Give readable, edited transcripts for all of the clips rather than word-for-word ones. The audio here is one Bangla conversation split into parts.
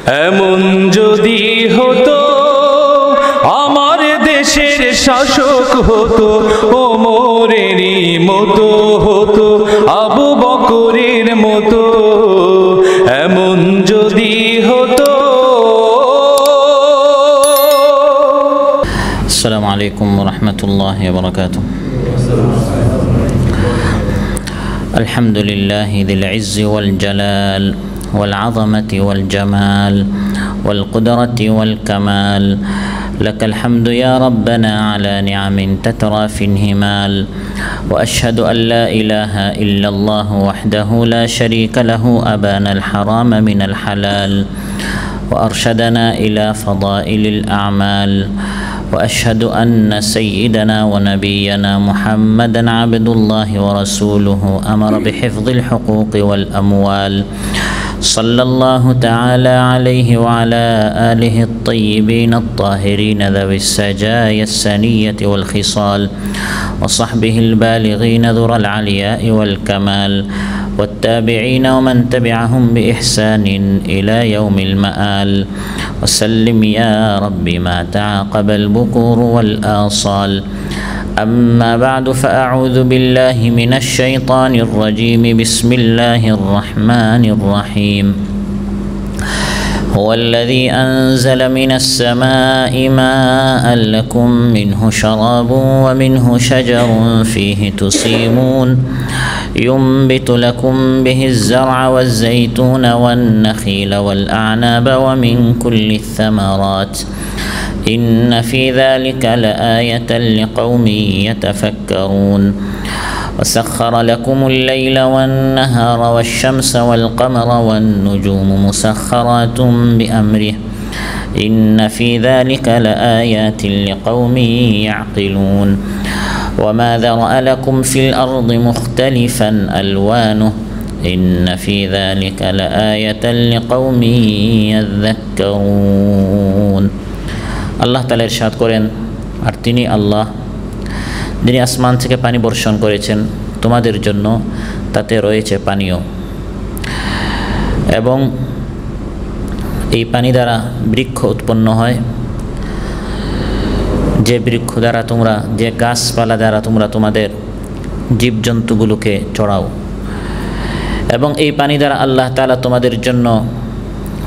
এমন যদি হতো আমার দেশের শাসক হতো ওমরেরই মতো হতো আবু বকরের মতো এমন যদি হতো। আসসালামু আলাইকুম ওয়া রাহমাতুল্লাহি ওয়া বারাকাতুহু। আলহামদুলিল্লাহি যিল ইজ্জি ওয়াল জালাল ওয়াল আযামাতি ওয়াল জামাল ওয়াল কুদরাতি ওয়াল কামাল লাকাল হামদু ইয়া রাব্বানা আলা নিআমিন তাতরা ফি ইনহিমাল ওয়া আশহাদু আন লা ইলাহা ইল্লাল্লাহ ওয়াহদাহু লা শারীকা লাহু আবানাল হারাম মিনাল হালাল ওয়া আরশাদানা ইলা ফাদাইলিল আ'মাল وأشهد أن سيدنا ونبينا محمدًا عبد الله ورسوله أمر بحفظ الحقوق والأموال صلى الله تعالى عليه وعلى آله الطيبين الطاهرين ذوي السجايا السنية والخصال وصحبه البالغين ذرى العلياء والكمال والتابعين ومن تبعهم بإحسان إلى يوم المآل وسلم يا رب ما تعاقب البكور والآصال. أما بعد فأعوذ بالله من الشيطان الرجيم. بسم الله الرحمن الرحيم. هو الذي أنزل من السماء ماء لكم منه شراب ومنه شجر فيه تسيمون ينبت لكم به الزرع والزيتون والنخيل والأعناب ومن كل الثمرات إن في ذلك لآية لقوم يتفكرون. وسخر لكم الليل والنهار والشمس والقمر والنجوم مسخرات بأمره إن في ذلك لآيات لقوم يعقلون. وما ذرأ لكم في الأرض مختلفا ألوانه إن في ذلك لآية لقوم يذكرون. আল্লাহ তাআলা ইরশাদ করেন, আর তিনি আল্লাহ যিনি আসমান থেকে পানি বর্ষণ করেছেন তোমাদের জন্য, তাতে রয়েছে পানীয়, এবং এই পানি দ্বারা বৃক্ষ উৎপন্ন হয়, যে বৃক্ষ দ্বারা তোমরা, যে গাছপালা দ্বারা তোমরা তোমাদের জীবজন্তুগুলোকে চড়াও, এবং এই পানি দ্বারা আল্লাহ তাআলা তোমাদের জন্য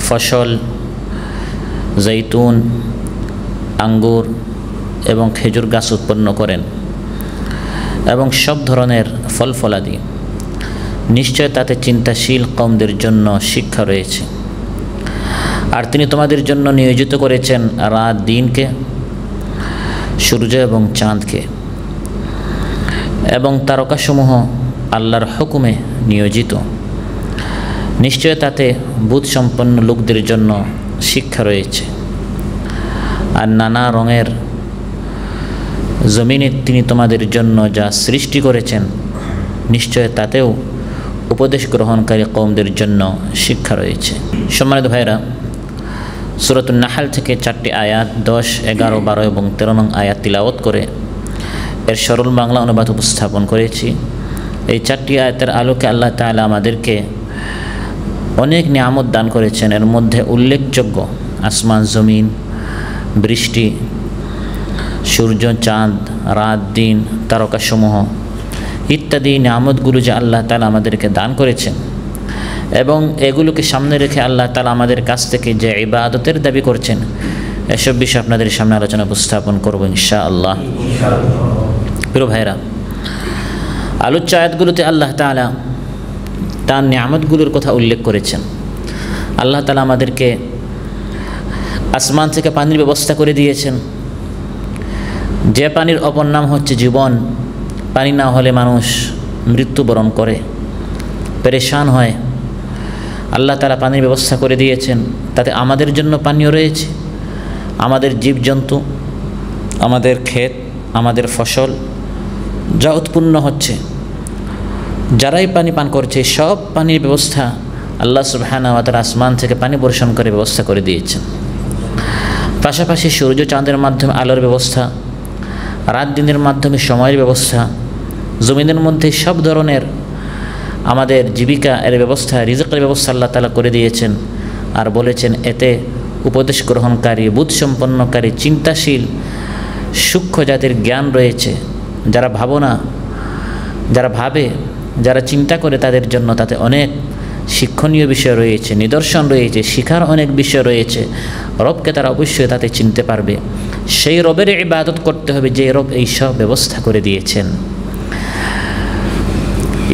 ফসল, জৈতুন, আঙ্গুর এবং খেজুর গাছ উৎপন্ন করেন এবং সব ধরনের ফল ফলাদি। নিশ্চয় তাতে চিন্তাশীল কওমদের জন্য শিক্ষা রয়েছে। আর তিনি তোমাদের জন্য নিয়োজিত করেছেন রাত দিনকে, সূর্য এবং চাঁদকে, এবং তারকাসমূহ আল্লাহর হুকুমে নিয়োজিত। নিশ্চয় তাতে বুদ্ধিসম্পন্ন লোকদের জন্য শিক্ষা রয়েছে। আর নানা রঙের জমিনে তিনি তোমাদের জন্য যা সৃষ্টি করেছেন, নিশ্চয় তাতেও উপদেশ গ্রহণকারী কওমদের জন্য শিক্ষা রয়েছে। সম্মানিত ভাইরা, সূরাতুন নাহল থেকে 4টি আয়াত 10, 11, 12 এবং 13 নং আয়াত তিলাওয়াত করে এর সরল বাংলা অনুবাদ উপস্থাপন করেছি। এই 4টি আয়াতের আলোকে আল্লাহ তাআলা আমাদেরকে অনেক নিয়ামত দান করেছেন। এর মধ্যে উল্লেখযোগ্য আসমান জমিন, বৃষ্টি, সূর্য চাঁদ, রাত দিন, তারকাসমূহ ইত্যাদি নিয়ামতগুলো যে আল্লাহ তাআলা আমাদেরকে দান করেছেন, এবং এগুলোকে সামনে রেখে আল্লাহ তাআলা আমাদের কাছ থেকে যে ইবাদতের দাবি করছেন, এসব বিষয়ে আপনাদের সামনে আলোচনা উপস্থাপন করব ইনশাআল্লাহ। প্রিয় ভাইরা, আলোচ্য আয়াতগুলোতে আল্লাহ তাআলা তার নিয়ামতগুলোর কথা উল্লেখ করেছেন। আল্লাহ তাআলা আমাদেরকে আসমান থেকে পানির ব্যবস্থা করে দিয়েছেন, যে পানির অপর নাম হচ্ছে জীবন। পানি না হলে মানুষ মৃত্যুবরণ করে, পেরেশান হয়। আল্লাহ তাআলা পানির ব্যবস্থা করে দিয়েছেন, তাতে আমাদের জন্য পানীয় রয়েছে। আমাদের জীবজন্তু, আমাদের ক্ষেত, আমাদের ফসল যা উৎপন্ন হচ্ছে, যারাই পানি পান করছে, সব পানির ব্যবস্থা আল্লাহ সুবহানাহু ওয়া তাআলা আসমান থেকে পানি বর্ষণ করে ব্যবস্থা করে দিয়েছেন। পাশাপাশি সূর্য চাঁদের মাধ্যমে আলোর ব্যবস্থা, রাত দিনের মাধ্যমে সময়ের ব্যবস্থা, জমিনের মধ্যে সব ধরনের আমাদের জীবিকা এর ব্যবস্থা, রিজকের ব্যবস্থা আল্লাহ তাআলা করে দিয়েছেন। আর বলেছেন এতে উপদেশ গ্রহণকারী, বুদ্ধিসম্পন্নকারী, চিন্তাশীল, সূক্ষ্ম জাতির জ্ঞান রয়েছে। যারা ভাবনা, যারা ভাবে, যারা চিন্তা করে, তাদের জন্য তাতে অনেক শিক্ষণীয় বিষয় রয়েছে, নিদর্শন রয়েছে, শিখার অনেক বিষয় রয়েছে। রবকে তারা অবশ্যই তাতে চিনতে পারবে। সেই রবের ইবাদত করতে হবে যে রব এই সব ব্যবস্থা করে দিয়েছেন।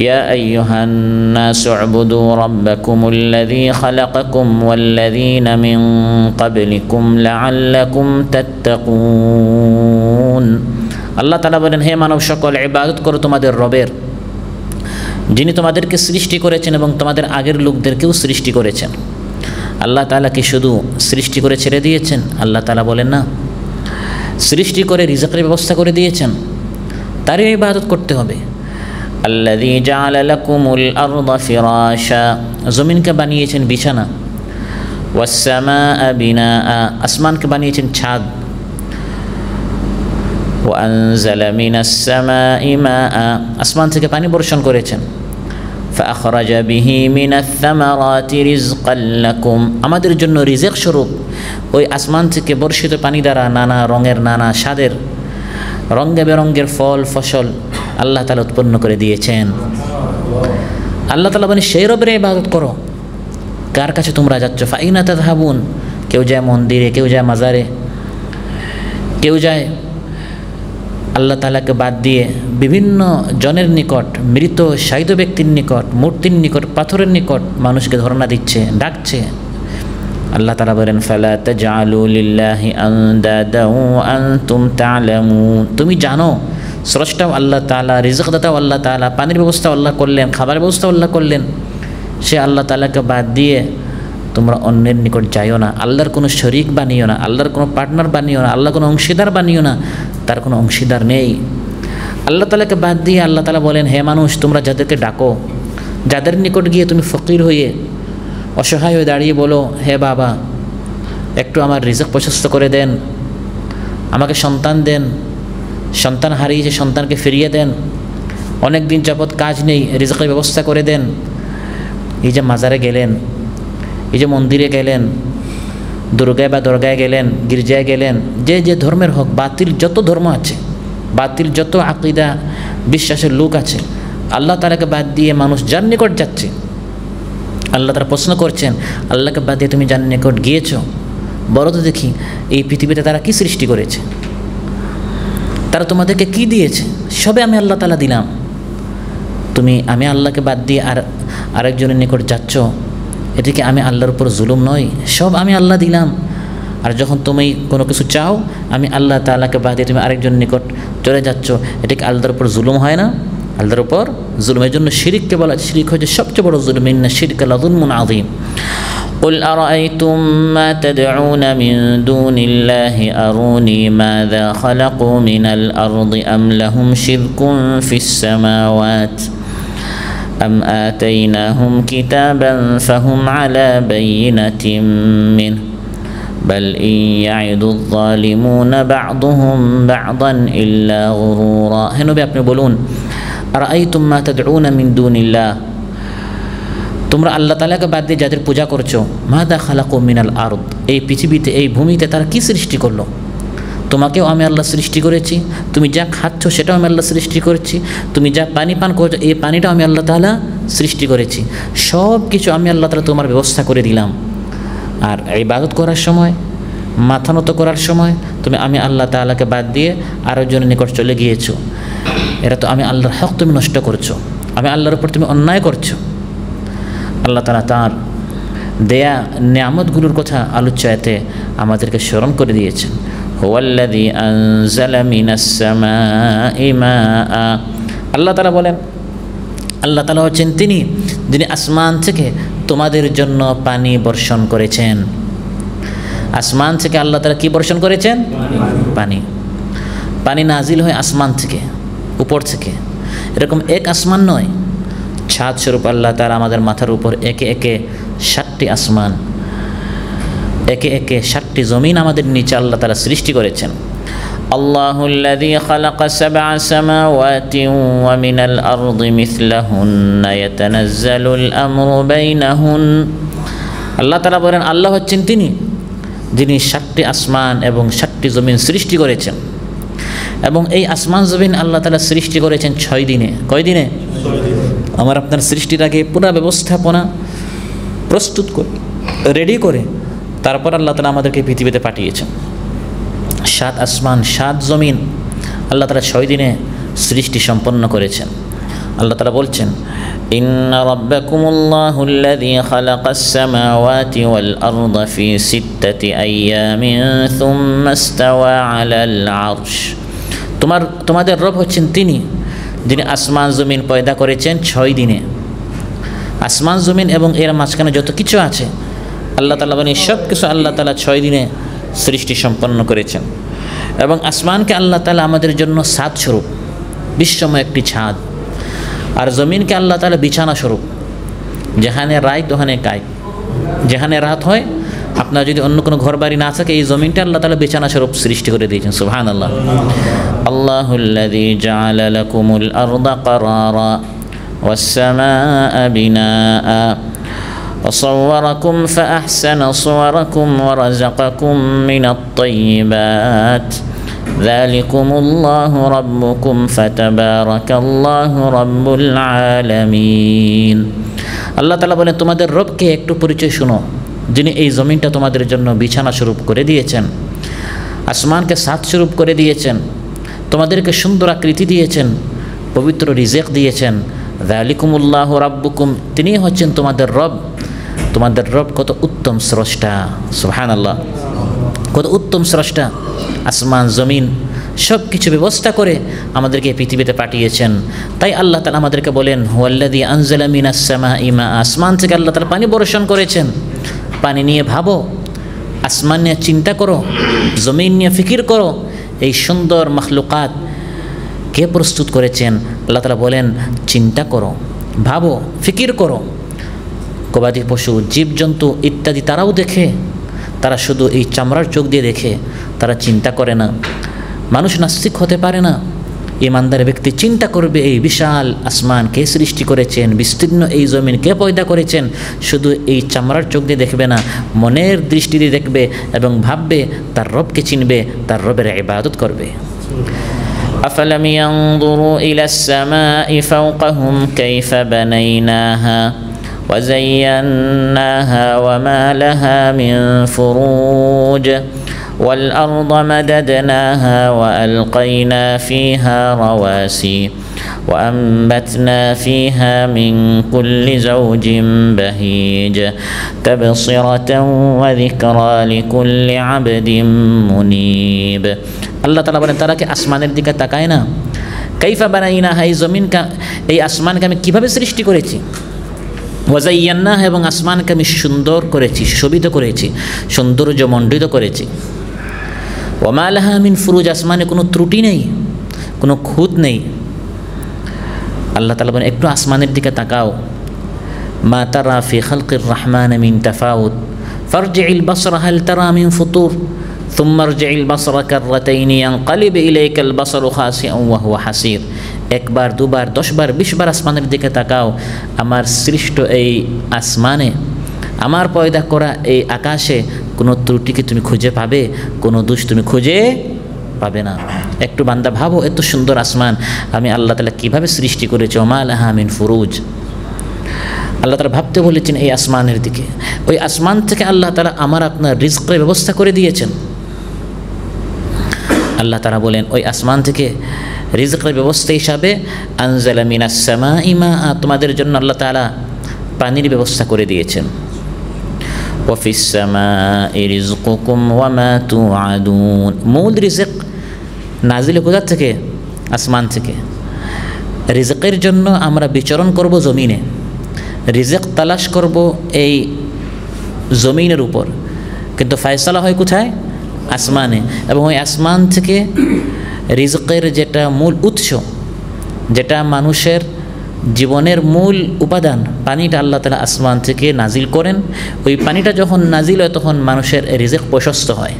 يا أيها الناس اعبدوا ربكم الذي خلقكم والذين من قبلكم لعلكم تتقون। আল্লাহ তাআলা বলেন, হে মানব সকল, ইবাদত করো তোমাদের রবের, যিনি তোমাদেরকে সৃষ্টি করেছেন এবং তোমাদের আগের লোকদেরকেও সৃষ্টি করেছেন। আল্লাহ তাআলা কি শুধু সৃষ্টি করে ছেড়ে দিয়েছেন? আল্লাহ তাআলা বলেন না, সৃষ্টি করে রিজকের ব্যবস্থা করে দিয়েছেন, তারই ইবাদত করতে হবে। আল্লাযী জাআলা লাকুমুল আরদা ফিরাশা, জমিনকে বানিয়েছেন বিছানা। ওয়াস সামাআ বিনাআ, আসমানকে বানিয়েছেন ছাদ। ওয়া আনজালা মিনাস সামাই মাআ, আসমান থেকে পানি বর্ষণ করেছেন। ফাআখরাজা বিহি মিনাস সামারাতি রিজকান লাকুম, আমাদের জন্য রিজিক স্বরূপ ওই আসমান থেকে বর্ষিত পানি দ্বারা নানা রঙের, নানা স্বাদের, রঙে বেরঙের ফল ফসল আল্লাহ তাআলা উৎপন্ন করে দিয়েছেন। আল্লাহ তাআলা বলেন, সেই রবের ইবাদত করো। কার কাছে তোমরা যাচ্ছ? ফাইনা তাযহাবুন, কেউ যায় মন্দিরে, কেউ যায় মাজারে, কেউ যায় আল্লাহ তাআলাকে বাদ দিয়ে বিভিন্ন জনের নিকট, মৃত শায়িত ব্যক্তির নিকট, মূর্তির নিকট, পাথরের নিকট মানুষকে ধর্ণা দিচ্ছে, ডাকছে। আল্লাহ তাআলা বলেন, ফালা তাজআলু লিল্লাহি আনদাদা ওয়া আনতুম তা'লামুন, তুমি জানো স্রষ্টাও আল্লাহ তাআলা, রিজকদাতাও আল্লাহ তাআলা, পানির ব্যবস্থা আল্লাহ করলেন, খাবারের ব্যবস্থা আল্লাহ করলেন। সে আল্লাহ তাআলাকে বাদ দিয়ে তোমরা অন্যের নিকট যাইও না, আল্লাহর কোনো শরীক বানিও না, আল্লাহর কোনো পার্টনার বানিও না, আল্লাহর কোনো অংশীদার বানিও না, তার কোনো অংশীদার নেই। আল্লাহ তাআলাকে বাদ দিয়ে আল্লাহ তাআলা বলেন, হে মানুষ, তোমরা যাদেরকে ডাকো, যাদের নিকট গিয়ে তুমি ফকির হয়ে, অসহায় হয়ে দাঁড়িয়ে বলো, হে বাবা, একটু আমার রিজক প্রশস্ত করে দেন, আমাকে সন্তান দেন, সন্তান হারিয়েছে সন্তানকে ফিরিয়ে দেন, অনেক দিন যাবৎ কাজ নেই, রিজকের ব্যবস্থা করে দেন। এই যে মাজারে গেলেন, এই যে মন্দিরে গেলেন, দুর্গায় বা দরগায় গেলেন, গির্জায় গেলেন, যে যে ধর্মের হোক, বাতিল যত ধর্ম আছে, বাতিল যত আকীদা বিশ্বাসের লোক আছে, আল্লাহ তাআলাকে বাদ দিয়ে মানুষ যার নিকট যাচ্ছে। আল্লাহ তাআলা প্রশ্ন করছেন, আল্লাহকে বাদ দিয়ে তুমি যার নিকট গিয়েছো, বলো তো দেখি এই পৃথিবীতে তারা কি সৃষ্টি করেছে, তারা তোমাদেরকে কি দিয়েছে? সবে আমি আল্লাহ তাআলা দিলাম। আমি আল্লাহকে বাদ দিয়ে আরেকজনের নিকট যাচ্ছ, এদিকে আমি আল্লাহর উপর জুলুম নয়? সব আমি আল্লাহ দিলাম, আর যখন তুমি কোনো কিছু চাও, আমি আল্লাহ তাআলাকে বাদ দিয়ে তুমি আরেকজনের নিকট চলে যাচ্ছ, এটাকে আল্লাহর উপর জুলুম হয় না? আল্লাহর উপর জুলুমের জন্য শিরিককে বলা, শিরিক হচ্ছে সবচেয়ে বড় জুলুম। ইন্না শিরকা লাযুলমুন আযীম। قل أرأيتم ما تدعون من دون الله أروني ماذا خلقوا من الأرض أم لهم شرك في السماوات أم آتيناهم كتابا فهم على بينة منه بل إن يعد الظالمون بعضهم بعضا إلا غرورا। هنا আপনি বলুন, أرأيتم ما تدعون من دون الله, তোমরা আল্লাহ তাআলাকে বাদ দিয়ে যাদের পূজা করছো, মাযা খালাকু মিনাল আরদ, এই পৃথিবীতে, এই ভূমিতে তারা কি সৃষ্টি করলো? তোমাকেও আমি আল্লাহ সৃষ্টি করেছি, তুমি যা খাচ্ছ সেটাও আমি আল্লাহ সৃষ্টি করেছি, তুমি যা পানি পান করছো এই পানিটাও আমি আল্লাহ তাআলা সৃষ্টি করেছি, সব কিছু আমি আল্লাহ তাআলা তোমার ব্যবস্থা করে দিলাম। আর ইবাদত করার সময়, মাথা নত করার সময় আমি আল্লাহ তাআলাকে বাদ দিয়ে আরেকজনের নিকট চলে গিয়েছো, এটা তো আমি আল্লাহর হক তুমি নষ্ট করছো, আমি আল্লাহর উপর তুমি অন্যায় করছো। আল্লাহ তাআলা তাঁর দেয়া নিয়ামতগুলোর কথা আলোচ্যতে আমাদেরকে স্মরণ করে দিয়েছেন। হুয়াল্লাযী আনজালা মিনাস সামাই মাআ, আল্লাহ তাআলা বলেন, আল্লাহ তাআলা হচ্ছেন তিনি যিনি আসমান থেকে তোমাদের জন্য পানি বর্ষণ করেছেন। আসমান থেকে আল্লাহ তাআলা কি বর্ষণ করেছেন? পানি। পানি নাজিল হয় আসমান থেকে, উপর থেকে। এরকম এক আসমান নয়, ছাদ স্বরূপ আল্লাহ তাআলা আমাদের মাথার উপর একে একে 7টি আসমান, একে একে 7টি জমিন আমাদের নিচে আল্লাহ তাআলা সৃষ্টি করেছেন। আল্লাহুল্লাযী খালাকা সাবআ সামাওয়াতি ওয়া মিনাল আরদি মিসলাহুন্না ইয়াতানাজ্জালুল আমরু বাইনাহুন আল্লাহ তাআলা বলেন আল্লাহ হচ্ছেন তিনি যিনি 7টি আসমান এবং 7টি জমিন সৃষ্টি করেছেন, এবং এই আসমান জমিন আল্লাহ তাআলা সৃষ্টি করেছেন 6 দিনে। কয় দিনে? আমার আপনার সৃষ্টির আগে পুরো ব্যবস্থাপনা প্রস্তুত করে রেডি করে তারপর আল্লাহ তাআলা আমাদেরকে পৃথিবীতে পাঠিয়েছেন। 7 আসমান 7 জমিন আল্লাহ তাআলা 6 দিনে সৃষ্টি সম্পন্ন করেছেন। আল্লাহ তাআলা বলছেন ইন্না রাব্বাকুমুল্লাহুল্লাযী খালাকাস সামাওয়াতি ওয়াল আরদা ফি 6 আইয়ামিন সুম্মা ইসতাওয়া আলাল আরশ। তোমাদের রব হচ্ছেন তিনি যিনি আসমান জমিন পয়দা করেছেন 6 দিনে। আসমান জমিন এবং এর মাঝখানে যত কিছু আছে আল্লাহ তাআলা বলেন সব কিছু আল্লাহ তাআলা 6 দিনে সৃষ্টি সম্পন্ন করেছেন। এবং আসমানকে আল্লাহ তাআলা আমাদের জন্য ছাদ স্বরূপ, বিশ্বময় একটি ছাদ, আর জমিনকে আল্লাহ তাআলা বিছানা স্বরূপ, যেখানে রাত ওখানে কায়, যেখানে রাত হয় আপনার যদি অন্য কোনো ঘর বাড়ি না থাকে এই জমিনটা আল্লাহ তাআলা বিছানা স্বরূপ সৃষ্টি করে দিয়েছেন। সুবহানাল্লাহ। আল্লাহুল্লাযী জাআলা লাকুমুল আরদা ক্বারারা ওয়াস সামাআ বিনাআ وصوركم فأحسن صوركم ورزقكم من الطيبات ذلكم الله ربكم فتبارك الله رب العالمين। আল্লাহ তাআলা বলেন তোমাদের রবকে একটু পরিচয় শুনো, যিনি এই জমিনটা তোমাদের জন্য বিছানা স্বরূপ করে দিয়েছেন, আসমানকে ছাদ স্বরূপ করে দিয়েছেন, তোমাদেরকে সুন্দর আকৃতি দিয়েছেন, পবিত্র রিজিক দিয়েছেন। যালিকুমুল্লাহু রাব্বুকুম, তিনি হচ্ছেন তোমাদের রব। তোমাদের রব কত উত্তম স্রষ্টা, সুবহানাল্লাহ, কত উত্তম স্রষ্টা। আসমান জমিন সব কিছু ব্যবস্থা করে আমাদেরকে পৃথিবীতে পাঠিয়েছেন। তাই আল্লাহ তাআলা আমাদেরকে বলেন হুয়াল্লাযী আনজালা মিনাস সামাই মা, আসমান থেকে আল্লাহ তাআলা পানি বর্ষণ করেছেন। পানি নিয়ে ভাবো, আসমান নিয়ে চিন্তা করো, জমিন নিয়ে ফিকির করো, এই সুন্দর মাখলুকাত কে প্রস্তুত করেছেন। আল্লাহ তাআলা বলেন চিন্তা করো, ভাবো, ফিকির করো। গবাদি পশু, জীবজন্তু ইত্যাদি তারাও দেখে, তারা শুধু এই চামড়ার চোখ দিয়ে দেখে, তারা চিন্তা করে না। মানুষ নাস্তিক হতে পারে না। ইমানদার ব্যক্তি চিন্তা করবে এই বিশাল আসমান কে সৃষ্টি করেছেন, বিস্তীর্ণ এই জমিন কে পয়দা করেছেন। শুধু এই চামড়ার চোখ দিয়ে দেখবে না, মনের দৃষ্টি দিয়ে দেখবে এবং ভাববে, তার রবকে চিনবে, তার রবের ইবাদত করবে। আফালাম ইয়ানজুরু ইলাস সামাই ফাওকাহুম কাইফা বানাইনাহা وزيناها وما لها من فروج والأرض مددناها وألقينا فيها رواسي وأنبتنا فيها من كل زوج بهيج تبصرة وذكرى لكل عبد منيب। আল্লাহ তাআলা বলেন তারা কি আসমানের দিকে তাকায় না? কাইফা বানাইনাহা, এই জমিনকে এই আসমানকে আমি কিভাবে সৃষ্টি করেছি। ওয়াজাইয়ান্নাহ, এবং আসমানকে আমি সুন্দর করেছি, শোভিত করেছি, সৌন্দর্যমণ্ডিত করেছি। ওমা লাহা মিন ফুরুজ, আসমানে কোনো ত্রুটি নেই, কোনো খুঁত নেই। আল্লাহ তাআলা বলেন একটু আসমানের দিকে তাকাও। মা তারা ফি খালকির রহমান মিন তাফাউত ফারজিল বাসরা হাল তারা মিন ফুতুর ثم ارجع البصر كرتين ينقلب إليك البصر خاسئا وهو حسير। একবার, দুবার, 10 বার, 20 বার আসমানের দিকে তাকাও। আমার সৃষ্ট এই আসমানে, আমার পয়দা করা এই আকাশে কোনো ত্রুটিকে তুমি খুঁজে পাবে, কোনো দোষ তুমি খুঁজে পাবে না। একটু বান্দা ভাবো, এত সুন্দর আসমান আমি আল্লাহ তাআলা কীভাবে সৃষ্টি করেছি। ওমা লাহা মিন ফুরুজ, আল্লাহ তাআলা ভাবতে বলেছেন এই আসমানের দিকে। ওই আসমান থেকে আল্লাহ তাআলা আমার আপনার রিজকের ব্যবস্থা করে দিয়েছেন। আল্লাহ তাআলা বলেন ওই আসমান থেকে রিজকের ব্যবস্থা হিসাবে আনজালা মিনাস সামাই মা, তোমাদের জন্য আল্লাহ তাআলা পানির ব্যবস্থা করে দিয়েছেন। ওয়া ফিস সামাই রিজকুকুম ওয়া মা তুআদুন, মূল রিজক নাজিল কোথা থেকে? আসমান থেকে। রিজকের জন্য আমরা বিচরণ করব জমিনে, রিজক তালাশ করব এই জমিনের উপর, কিন্তু ফয়সালা হয় কোথায়? আসমানে। এবং ওই আসমান থেকে রিজকের যেটা মূল উৎস, যেটা মানুষের জীবনের মূল উপাদান, পানিটা আল্লাহ তাআলা আসমান থেকে নাজিল করেন। ওই পানিটা যখন নাজিল হয় তখন মানুষের রিজক প্রশস্ত হয়।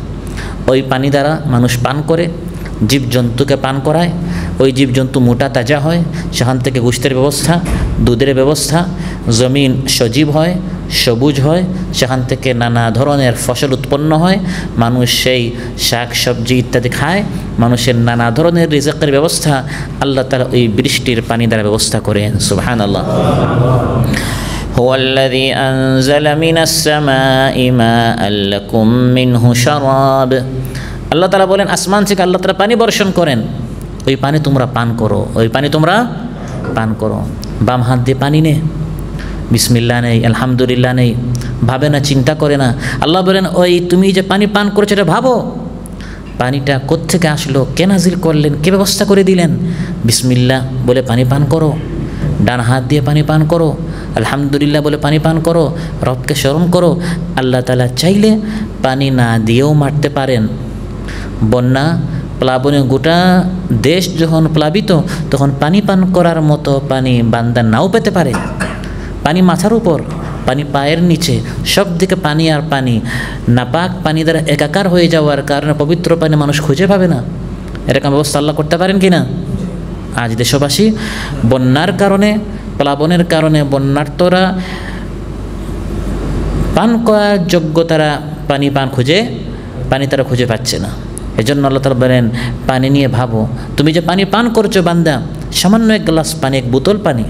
ওই পানি দ্বারা মানুষ পান করে, জীবজন্তুকে পান করায়, ওই জীবজন্তু মোটা তাজা হয়, সেখান থেকে গোশতের ব্যবস্থা, দুধের ব্যবস্থা, জমিন সজীব হয়, সবুজ হয়, সেখান থেকে নানা ধরনের ফসল উৎপন্ন হয়, মানুষ সেই শাক সবজি ইত্যাদি খায়, মানুষের নানা ধরনের রিজকের ব্যবস্থা আল্লাহ তাআলা ওই বৃষ্টির পানি দ্বারা ব্যবস্থা করেন। সুবহানাল্লাহ। هو الذي أنزل من السماء ماء لكم منه شراب। আল্লাহ তাআলা বলেন আসমান থেকে আল্লাহ তাআলা পানি বর্ষণ করেন, ওই পানি তোমরা পান করো, ওই পানি তোমরা পান করো। বাম হাত দিয়ে পানি নে, বিসমিল্লাহ নেই, আলহামদুলিল্লাহ নেই, ভাবে না, চিন্তা করে না। আল্লাহ বলেন ওই তুমি যে পানি পান করছো এটা ভাবো, পানিটা কোত্থেকে আসলো, কে নাজিল করলেন, কে ব্যবস্থা করে দিলেন। বিসমিল্লাহ বলে পানি পান করো, ডান হাত দিয়ে পানি পান করো, আলহামদুলিল্লাহ বলে পানি পান করো, রবকে স্মরণ করো। আল্লাহ তাআলা চাইলে পানি না দিয়েও মারতে পারেন। বন্যা প্লাবনে গোটা দেশ যখন প্লাবিত, তখন পানি পান করার মতো পানি বান্দা নাও পেতে পারে। পানি মাথার উপর, পানি পায়ের নিচে, সব দিকে পানি আর পানি, নাপাক পানি দ্বারা একাকার হয়ে যাওয়ার কারণে পবিত্র পানি মানুষ খুঁজে পাবে না। এরকম ব্যবস্থা আল্লাহ করতে পারেন কি না? আজ দেশবাসী বন্যার কারণে, প্লাবনের কারণে বন্যার্তরা পান করার যোগ্য তারা পানি তারা খুঁজে পাচ্ছে না। এজন্য আল্লাহ তাআলা বলেন পানি নিয়ে ভাবো, তুমি যে পানি পান করছো বান্দা, সামান্য এক গ্লাস পানি, এক বোতল পানি,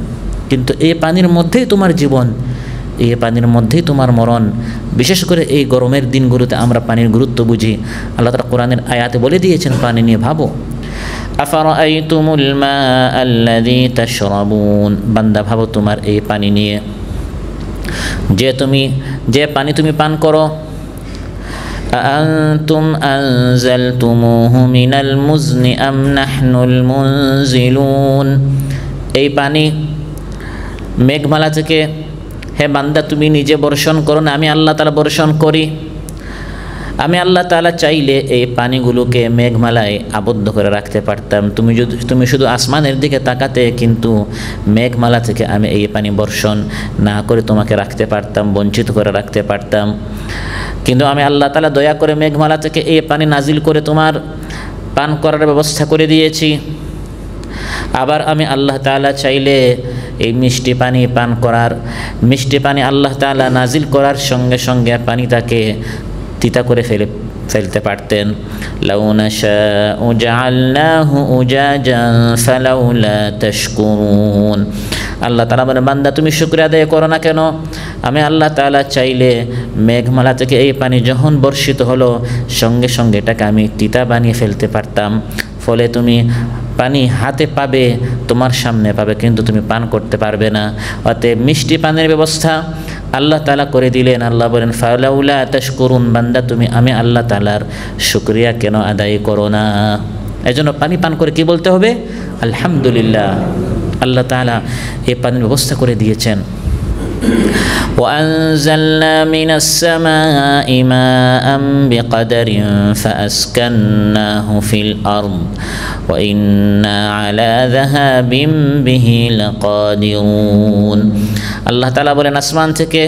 কিন্তু এই পানির মধ্যেই তোমার জীবন, এই পানির মধ্যেই তোমার মরণ। বিশেষ করে এই গরমের দিনগুলোতে আমরা পানির গুরুত্ব বুঝি। আল্লাহ তাআলা কোরআনের আয়াতে বলে দিয়েছেন পানি নিয়ে ভাবো। আফারাআইতুমুল মাআ আল্লাযী তাশরাবুন, বান্দা ভাবো তোমার এই পানি নিয়ে, যে পানি তুমি পান করো। আআনতুম আনজালতুমুহু মিনাল মুজনি আম নাহনুল মুনজিলুন, এই পানি মেঘমালা থেকে হে বান্দা তুমি নিজে বর্ষণ করো না, আমি আল্লাহ তাআলা বর্ষণ করি। আমি আল্লাহ তাআলা চাইলে এই পানিগুলোকে মেঘমালায় আবদ্ধ করে রাখতে পারতাম। তুমি শুধু আসমানের দিকে তাকাতে, কিন্তু মেঘমালা থেকে আমি এই পানি বর্ষণ না করে তোমাকে রাখতে পারতাম, বঞ্চিত করে রাখতে পারতাম। কিন্তু আমি আল্লাহ তাআলা দয়া করে মেঘমালা থেকে এই পানি নাজিল করে তোমার পান করার ব্যবস্থা করে দিয়েছি। আবার আমি আল্লাহ তাআলা চাইলে এই মিষ্টি পানি আল্লাহ তাআলা নাজিল করার সঙ্গে সঙ্গে পানিটাকে তিতা করে ফেলতে পারতেন। লাউ নাশাউ জাআলনাহু উজাজান ফালাউলা তাশকুরুন। আল্লাহ তাআলা বলেন বান্দা তুমি শুকরিয়া আদায় করো না কেন? আমি আল্লাহ তাআলা চাইলে মেঘমালা থেকে এই পানি যখন বর্ষিত হলো, সঙ্গে সঙ্গে এটাকে আমি তিতা বানিয়ে ফেলতে পারতাম। ফলে তুমি পানি হাতে পাবে, তোমার সামনে পাবে, কিন্তু তুমি পান করতে পারবে না। অতএব মিষ্টি পানির ব্যবস্থা আল্লাহ তাআলা করে দিলেন। আল্লাহ বলেন ফালাউলা তাশকুরুন, বান্দা তুমি আমি আল্লাহ তাআলার শুকরিয়া কেন আদায় করো না? এজন্য পানি পান করে কি বলতে হবে? আলহামদুলিল্লাহ। আল্লাহ তাআলা এই পানির ব্যবস্থা করে দিয়েছেন। وأنزلنا من السماء ماء بقدر فأسكناه في الأرض وإنا على ذهاب به لقادرون। আল্লাহ তাআলা বলেন আসমান থেকে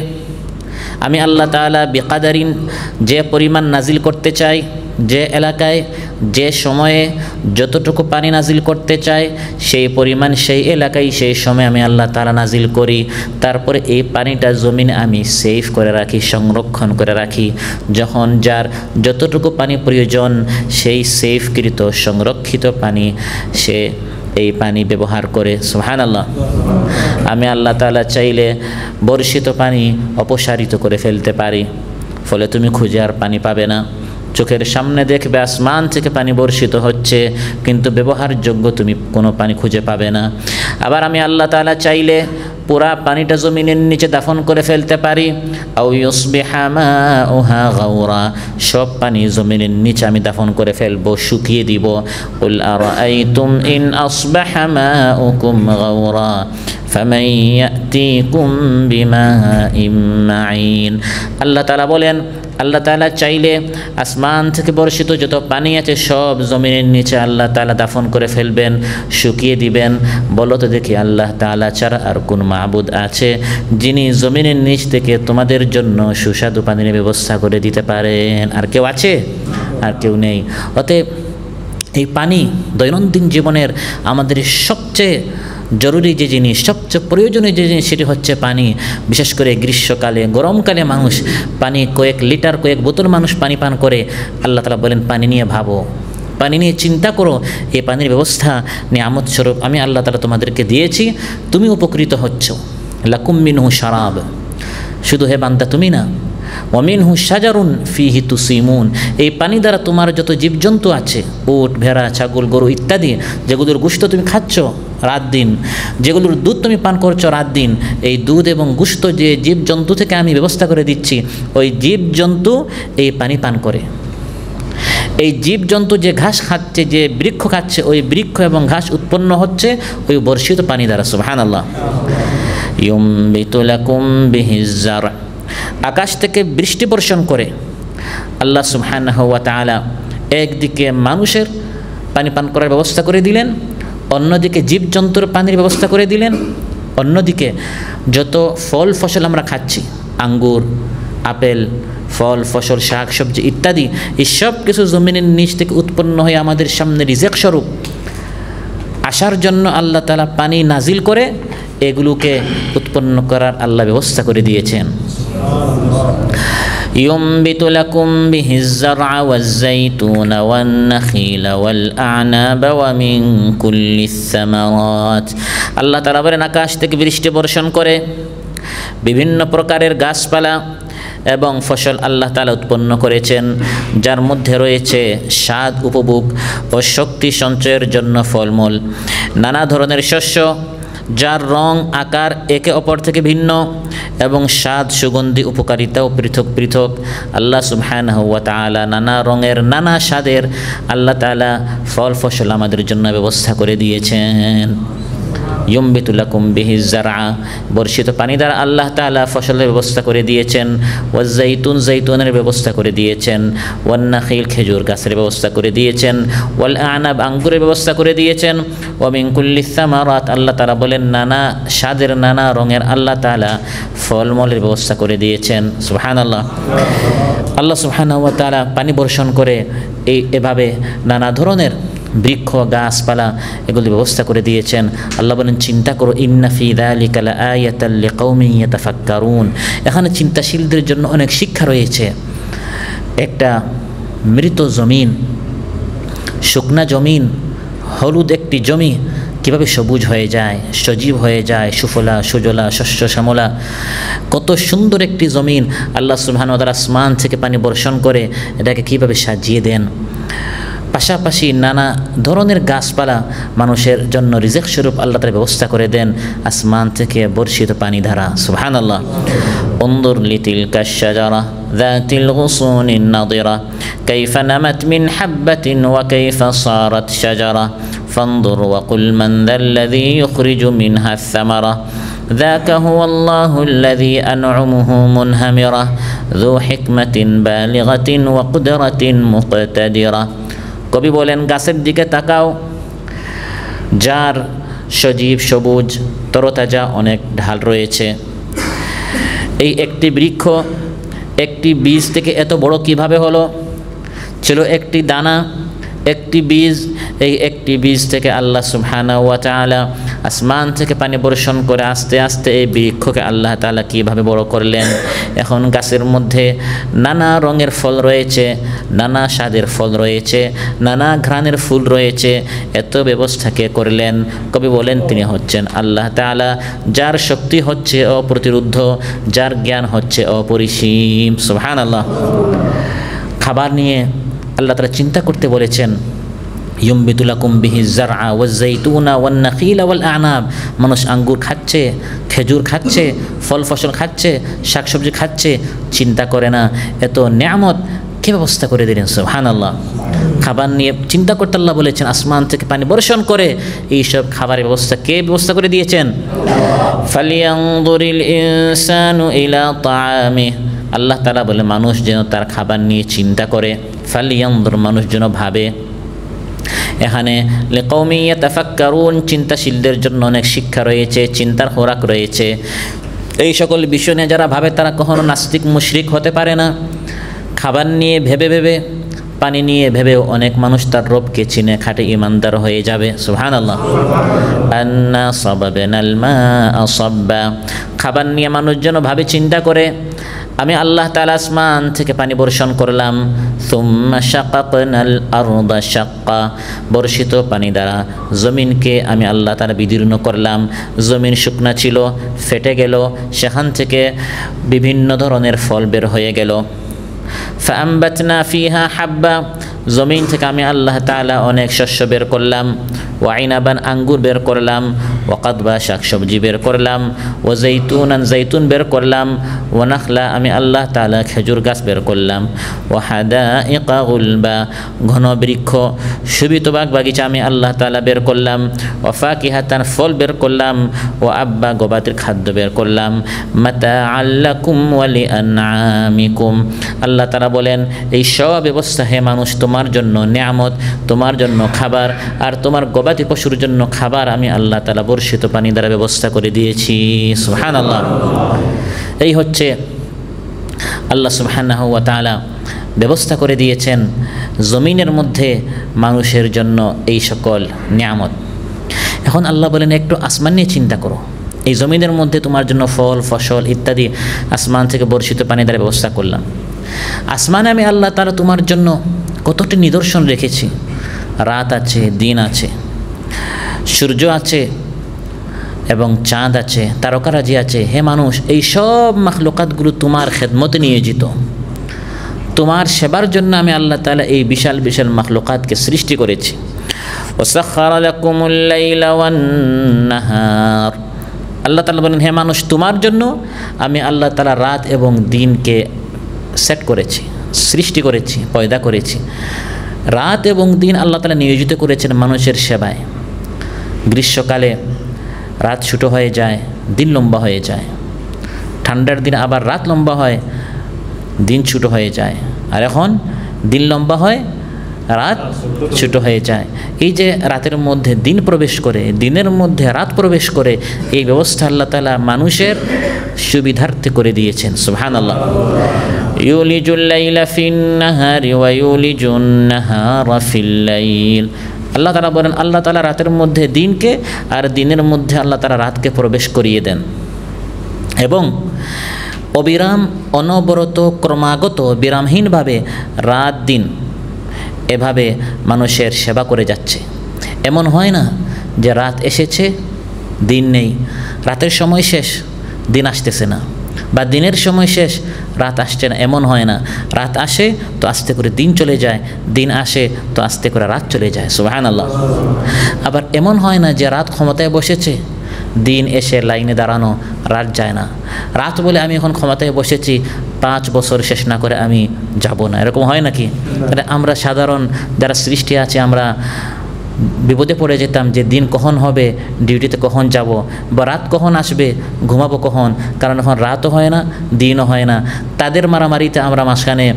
আমি আল্লাহ তাআলা বিকাদারিন, যে পরিমাণ নাজিল করতে চাই, যে এলাকায় যে সময়ে যতটুকু পানি নাজিল করতে চাই, সেই পরিমাণ সেই এলাকায় সেই সময় আমি আল্লাহ তাআলা নাজিল করি। তারপরে এই পানিটা জমিনে আমি সেভ করে রাখি, সংরক্ষণ করে রাখি। যখন যার যতটুকু পানি প্রয়োজন, সেই সেভকৃত সংরক্ষিত পানি সে এই পানি ব্যবহার করে। সুবহানাল্লাহ। আমি আল্লাহ তাআলা চাইলে বর্ষিত পানি অপসারিত করে ফেলতে পারি, ফলে তুমি খুঁজে আর পানি পাবে না। চোখের সামনে দেখবে আসমান থেকে পানি বর্ষিত হচ্ছে, কিন্তু ব্যবহারযোগ্য তুমি কোনো পানি খুঁজে পাবে না। আবার আমি আল্লাহ তাআলা চাইলে পুরা পানিটা জমিনের নিচে দাফন করে ফেলতে পারি। আও ইউসবিহা মাউহা গাওরা, সব পানি জমিনের নিচে আমি দাফন করে ফেলবো, শুকিয়ে দিব। কুল আরাআইতুম ইন আসবাহা মাউকুম গাওরা ফামান ইয়াতিকুম বিমাইন মাইন। আল্লাহ তাআলা বলেন আল্লাহ তাআলা চাইলে আসমান থেকে বর্ষিত যত পানি আছে সব জমিনের নিচে আল্লাহ তাআলা দাফন করে ফেলবেন, শুকিয়ে দিবেন। বলো তো দেখি আল্লাহ তাআলা ছাড়া আর কোন মাবুদ আছে যিনি জমিনের নিচ থেকে তোমাদের জন্য সুস্বাদু পানির ব্যবস্থা করে দিতে পারেন? আর কেউ আছে? আর কেউ নেই। অতএব এই পানি দৈনন্দিন জীবনের আমাদের সবচেয়ে জরুরি যে জিনিস, সবচেয়ে প্রয়োজনীয় যে জিনিস, সেটি হচ্ছে পানি। বিশেষ করে গ্রীষ্মকালে, গরমকালে মানুষ পানি কয়েক লিটার, কয়েক বোতল মানুষ পানি পান করে। আল্লাহ তাআলা বলেন পানি নিয়ে ভাবো, পানি নিয়ে চিন্তা করো। এই পানির ব্যবস্থা নিয়ামত স্বরূপ আমি আল্লাহ তাআলা তোমাদেরকে দিয়েছি, তুমি উপকৃত হচ্ছ। লাকুম মিনহু শারাব, শুধু হে বান্দা তুমি না, ওয়ামিনহু শাজারুন ফিহি তুসিমুন, এই পানি দ্বারা তোমার যত জীবজন্তু আছে, উট, ভেড়া, ছাগল, গরু ইত্যাদি, যেগুলোর গোশত তুমি খাচ্ছ রাত দিন, যেগুলোর দুধ তুমি পান করছো রাত দিন, এই দুধ এবং গোশত যে জীবজন্তু থেকে আমি ব্যবস্থা করে দিচ্ছি, ওই জীবজন্তু এই পানি পান করে। এই জীবজন্তু যে ঘাস খাচ্ছে, যে বৃক্ষ খাচ্ছে, ওই বৃক্ষ এবং ঘাস উৎপন্ন হচ্ছে ওই বর্ষিত পানি দ্বারা। সুবহানাল্লাহ। ইউমবিতু লাকুম বিহিজ জার, আকাশ থেকে বৃষ্টি বর্ষণ করে আল্লাহ সুবহানাহু ওয়া তাআলা একদিকে মানুষের পানি পান করার ব্যবস্থা করে দিলেন, অন্যদিকে জীবজন্তুর পানির ব্যবস্থা করে দিলেন, অন্যদিকে যত ফল ফসল আমরা খাচ্ছি, আঙ্গুর, আপেল, ফল, ফসল, শাক সবজি ইত্যাদি, এই সব কিছু জমিনের নিচ থেকে উৎপন্ন হয়ে আমাদের সামনে রিজেক স্বরূপ আসার জন্য আল্লাহ তাআলা পানি নাজিল করে এগুলোকে উৎপন্ন করার আল্লাহ ব্যবস্থা করে দিয়েছেন। ইউমবিতু লাকুম বিহিজ যারআ ওয়াজ যাইতুনা ওয়ান নাখিলা ওয়াল আ'নাবা ওয়া মিন কুল্লিস সামারাত, আল্লাহ তাআলা বলেন আকাশ থেকে বৃষ্টি বর্ষণ করে বিভিন্ন প্রকারের গাছপালা এবং ফসল আল্লাহ তাআলা উৎপন্ন করেছেন, যার মধ্যে রয়েছে স্বাদ উপভোগ ও শক্তি সঞ্চয়ের জন্য ফলমূল, নানা ধরনের শস্য যার রং আকার একে অপর থেকে ভিন্ন এবং স্বাদ, সুগন্ধি, উপকারিতাও পৃথক পৃথক। আল্লাহ সুবহানাহু ওয়া তাআলা নানা রঙের, নানা স্বাদের আল্লাহ তাআলা ফল ফসল আমাদের জন্য ব্যবস্থা করে দিয়েছেন। ইউমবিতু লাকুম বিহিজ যারআ, বর্ষিত পানি দ্বারা আল্লাহ তাআলা ফসলের ব্যবস্থা করে দিয়েছেন, ওয়াজ যাইতুন, যাইতুনের ব্যবস্থা করে দিয়েছেন, ওয়ান নাখিল, খেজুর গাছের ব্যবস্থা করে দিয়েছেন, ওয়াল আ'নাব, আঙ্গুরের ব্যবস্থা করে দিয়েছেন, ওয়া মিন কুল্লিস সামারাত, আল্লাহ তাআলা বলেন নানা স্বাদের, নানা রঙের আল্লাহ তাআলা ফলমূলের ব্যবস্থা করে দিয়েছেন। সুবহানাল্লাহ। আল্লাহ সুবহানাহু ওয়া তাআলা পানি বর্ষণ করে এভাবে নানা ধরনের বৃক্ষ, গাছপালা এগুলি ব্যবস্থা করে দিয়েছেন। আল্লাহ বলেন চিন্তা করো, ইন্না ফি যালিকা লাআয়াতাল লিকাউমিন ইয়াতাফাক্কারুন, এখানে চিন্তাশীলদের জন্য অনেক শিক্ষা রয়েছে। একটা মৃত জমিন, শুকনা জমিন, হলুদ একটি জমি কীভাবে সবুজ হয়ে যায়, সজীব হয়ে যায়, সুফলা সুজলা, শস্য শ্যামলা, কত সুন্দর একটি জমিন আল্লাহ সুবহানাহু ওয়া তাআলা আসমান থেকে পানি বর্ষণ করে এটাকে কীভাবে সাজিয়ে দেন। পাশাপাশি নানা ধরনের গাছপালা মানুষের জন্য রিজিক স্বরূপ আল্লাহ তাআলা ব্যবস্থা করে দেন আসমান থেকে বর্ষিত পানি দ্বারা। সুবহানাল্লাহ। উনজুর লিতিলকা শাজারা যাতিল গুসুনিন নাদিরা কাইফা নামাত মিন হাব্বাতিন ওয়া কাইফা সারাত শাজারা ফানজুর ওয়া কুল মান যাল্লাযী ইখরিজু মিনহা আস-সামারা ذاك هو الله الذي أنعمه منهمرة ذو حكمة بالغة وقدرة مقتدرة। কবি বলেন গাছের দিকে তাকাও, যার সজীব, সবুজ, তরতাজা অনেক ঢাল রয়েছে। এই একটি বৃক্ষ একটি বীজ থেকে এত বড় কিভাবে হলো? ছিল একটি দানা, একটি বীজ। এই একটি বীজ থেকে আল্লাহ সুবহানাহু ওয়া তাআলা আসমান থেকে পানি বর্ষণ করে আস্তে আস্তে এই বৃক্ষকে আল্লাহ তাআলা কীভাবে বড় করলেন। এখন গাছের মধ্যে নানা রঙের ফল রয়েছে, নানা স্বাদের ফল রয়েছে, নানা ঘ্রাণের ফুল রয়েছে। এত ব্যবস্থা কে করলেন? কবি বলেন তিনি হচ্ছেন আল্লাহ তাআলা, যার শক্তি হচ্ছে অপ্রতিরোধ্য, যার জ্ঞান হচ্ছে অপরিসীম। সুবহানাল্লাহ। খাবার নিয়ে আল্লাহ তাআলা চিন্তা করতে বলেছেন। ইউমবিতু লাকুম বিহিজ যারআ ওয়াজ যাইতুনা ওয়ান নাখিলা ওয়াল আ'নাব, মানুষ আঙ্গুর খাচ্ছে, খেজুর খাচ্ছে, ফল ফসল খাচ্ছে, শাকসবজি খাচ্ছে, চিন্তা করে না এত নিয়ামত কে ব্যবস্থা করে দিলেন। সুবহানাল্লাহ। খাবার নিয়ে চিন্তা করতে আল্লাহ বলেছেন আসমান থেকে পানি বর্ষণ করে এইসব খাবারের ব্যবস্থা কে ব্যবস্থা করে দিয়েছেন। ফালিয়ানজুরিল ইনসানু ইলা তাআমিহি, আল্লাহ তাআলা বলে মানুষ যেন তার খাবার নিয়ে চিন্তা করে। ফালিয়ানজুর, মানুষ যেন ভাবে। এখানে লিকাউমিন ইয়াতাফাক্কারুন, চিন্তাশীলদের জন্য অনেক শিক্ষা রয়েছে, চিন্তার খোরাক রয়েছে। এই সকল বিষয় নিয়ে যারা ভাবে তারা কখনো নাস্তিক মুশরিক হতে পারে না। খাবার নিয়ে ভেবে ভেবে পানি নিয়ে ভেবেও অনেক মানুষ তার রবকে চিনে খাঁটি ইমানদার হয়ে যাবে। সুবহানাল্লাহ। আন্না সাবাবানাল মাআ সাব্বা, খাবার নিয়ে মানুষ যেন ভাবে চিন্তা করে আমি আল্লাহ তাআলা আসমান থেকে পানি বর্ষণ করলাম। সুম্মা শাকাকনাল আরদা শাক্কা, বর্ষিত পানি দ্বারা জমিনকে আমি আল্লাহ তাআলা বিদীর্ণ করলাম। জমিন শুকনা ছিল, ফেটে গেল, সেখান থেকে বিভিন্ন ধরনের ফল বের হয়ে গেল। ফাআমবাতনা ফিহা হাব্বা, জমিন থেকে আমি আল্লাহ তাআলা অনেক শস্য বের করলাম। ওয়াইনাবান, আঙ্গুর বের করলাম। ওয়াকাদবা, শাকসবজি বের করলাম। ও জৈতুনান, জৈতুন বের করলাম। ও নাখলা, আমি আল্লাহ তাআলা খেজুর গাছ বের করলাম। ও হাদাইকা গুলবা, ঘন বৃক্ষ শোভিত বাগ বাগিচা আমি আল্লাহ তাআলা বের করলাম। ও ফাকিহাতান, ফল বের করলাম। ও আব্বা, গবাদির খাদ্য বের করলাম। মাতাআল লাকুম ওয়া লিআনআমিকুম, আল্লাহ তাআলা বলেন এই সব ব্যবস্থা হে মানুষ তোমার জন্য নিয়ামত, তোমার জন্য খাবার, আর তোমার গবাদি পশুর জন্য খাবার আমি আল্লাহ তাআলা বর্ষিত পানি দ্বারা ব্যবস্থা করে দিয়েছি। সুবহানাল্লাহ। এই হচ্ছে আল্লাহ সুবহানাহু ওয়া তাআলা ব্যবস্থা করে দিয়েছেন জমিনের মধ্যে মানুষের জন্য এই সকল নিয়ামত। এখন আল্লাহ বলেন একটু আসমান নিয়ে চিন্তা করো, এই জমিনের মধ্যে তোমার জন্য ফল ফসল ইত্যাদি আসমান থেকে বর্ষিত পানি দ্বারা ব্যবস্থা করলাম। আসমানে আমি আল্লাহ তাআলা তোমার জন্য কতটি নিদর্শন রেখেছি, রাত আছে, দিন আছে, সূর্য আছে এবং চাঁদ আছে, তারকারাজি আছে। হে মানুষ, এই সব মাখলুকাতগুলো তোমার খেদমতে নিয়োজিত, তোমার সেবার জন্য আমি আল্লাহ তাআলা এই বিশাল বিশাল মাখলুকাতকে সৃষ্টি করেছি। ওয়াসাখখারা লাকুমুল লাইলা ওয়ান নাহার, আল্লাহ তাআলা বলেন হে মানুষ তোমার জন্য আমি আল্লাহ তাআলা রাত এবং দিনকে সেট করেছি, সৃষ্টি করেছি, পয়দা করেছি। রাত এবং দিন আল্লাহ তাআলা নিয়োজিত করেছেন মানুষের সেবায়। গ্রীষ্মকালে রাত ছোটো হয়ে যায়, দিন লম্বা হয়ে যায়। ঠান্ডার দিন আবার রাত লম্বা হয়, দিন ছোটো হয়ে যায়। আর এখন দিন লম্বা হয়, রাত ছোটো হয়ে যায়। এই যে রাতের মধ্যে দিন প্রবেশ করে, দিনের মধ্যে রাত প্রবেশ করে, এই ব্যবস্থা আল্লাহ তাআলা মানুষের সুবিধার্থে করে দিয়েছেন। সুবহানাল্লাহ। ইউলিজুল লাইলা ফিন নাহারি ওয়া ইউলিজুন নাহারা ফিল লাইল, আল্লাহ তাআলা বলেন আল্লাহ তাআলা রাতের মধ্যে দিনকে আর দিনের মধ্যে আল্লাহ তাআলা রাতকে প্রবেশ করিয়ে দেন এবং অবিরাম অনবরত ক্রমাগত বিরামহীনভাবে রাত দিন এভাবে মানুষের সেবা করে যাচ্ছে। এমন হয় না যে রাত এসেছে দিন নেই, রাতের সময় শেষ দিন আসতেছে না, বা দিনের সময় শেষ রাত আসছে না, এমন হয় না। রাত আসে তো আস্তে করে দিন চলে যায়, দিন আসে তো আস্তে করে রাত চলে যায়। সুবহানাল্লাহ। আবার এমন হয় না যে রাত ক্ষমতায় বসেছে, দিন এসে লাইনে দাঁড়ানো, রাত যায় না। রাত বলে আমি এখন ক্ষমতায় বসেছি, 5 বছর শেষ না করে আমি যাব না, এরকম হয় নাকি? তাহলে আমরা সাধারণ যারা সৃষ্টি আছে আমরা বিপদে পড়ে যেতাম যে দিন কখন হবে, ডিউটিতে কখন যাব, বা রাত কখন আসবে, ঘুমাবো কখন, কারণ এখন রাতও হয় না দিনও হয় না। তাদের মারামারিতে আমরা মাঝখানে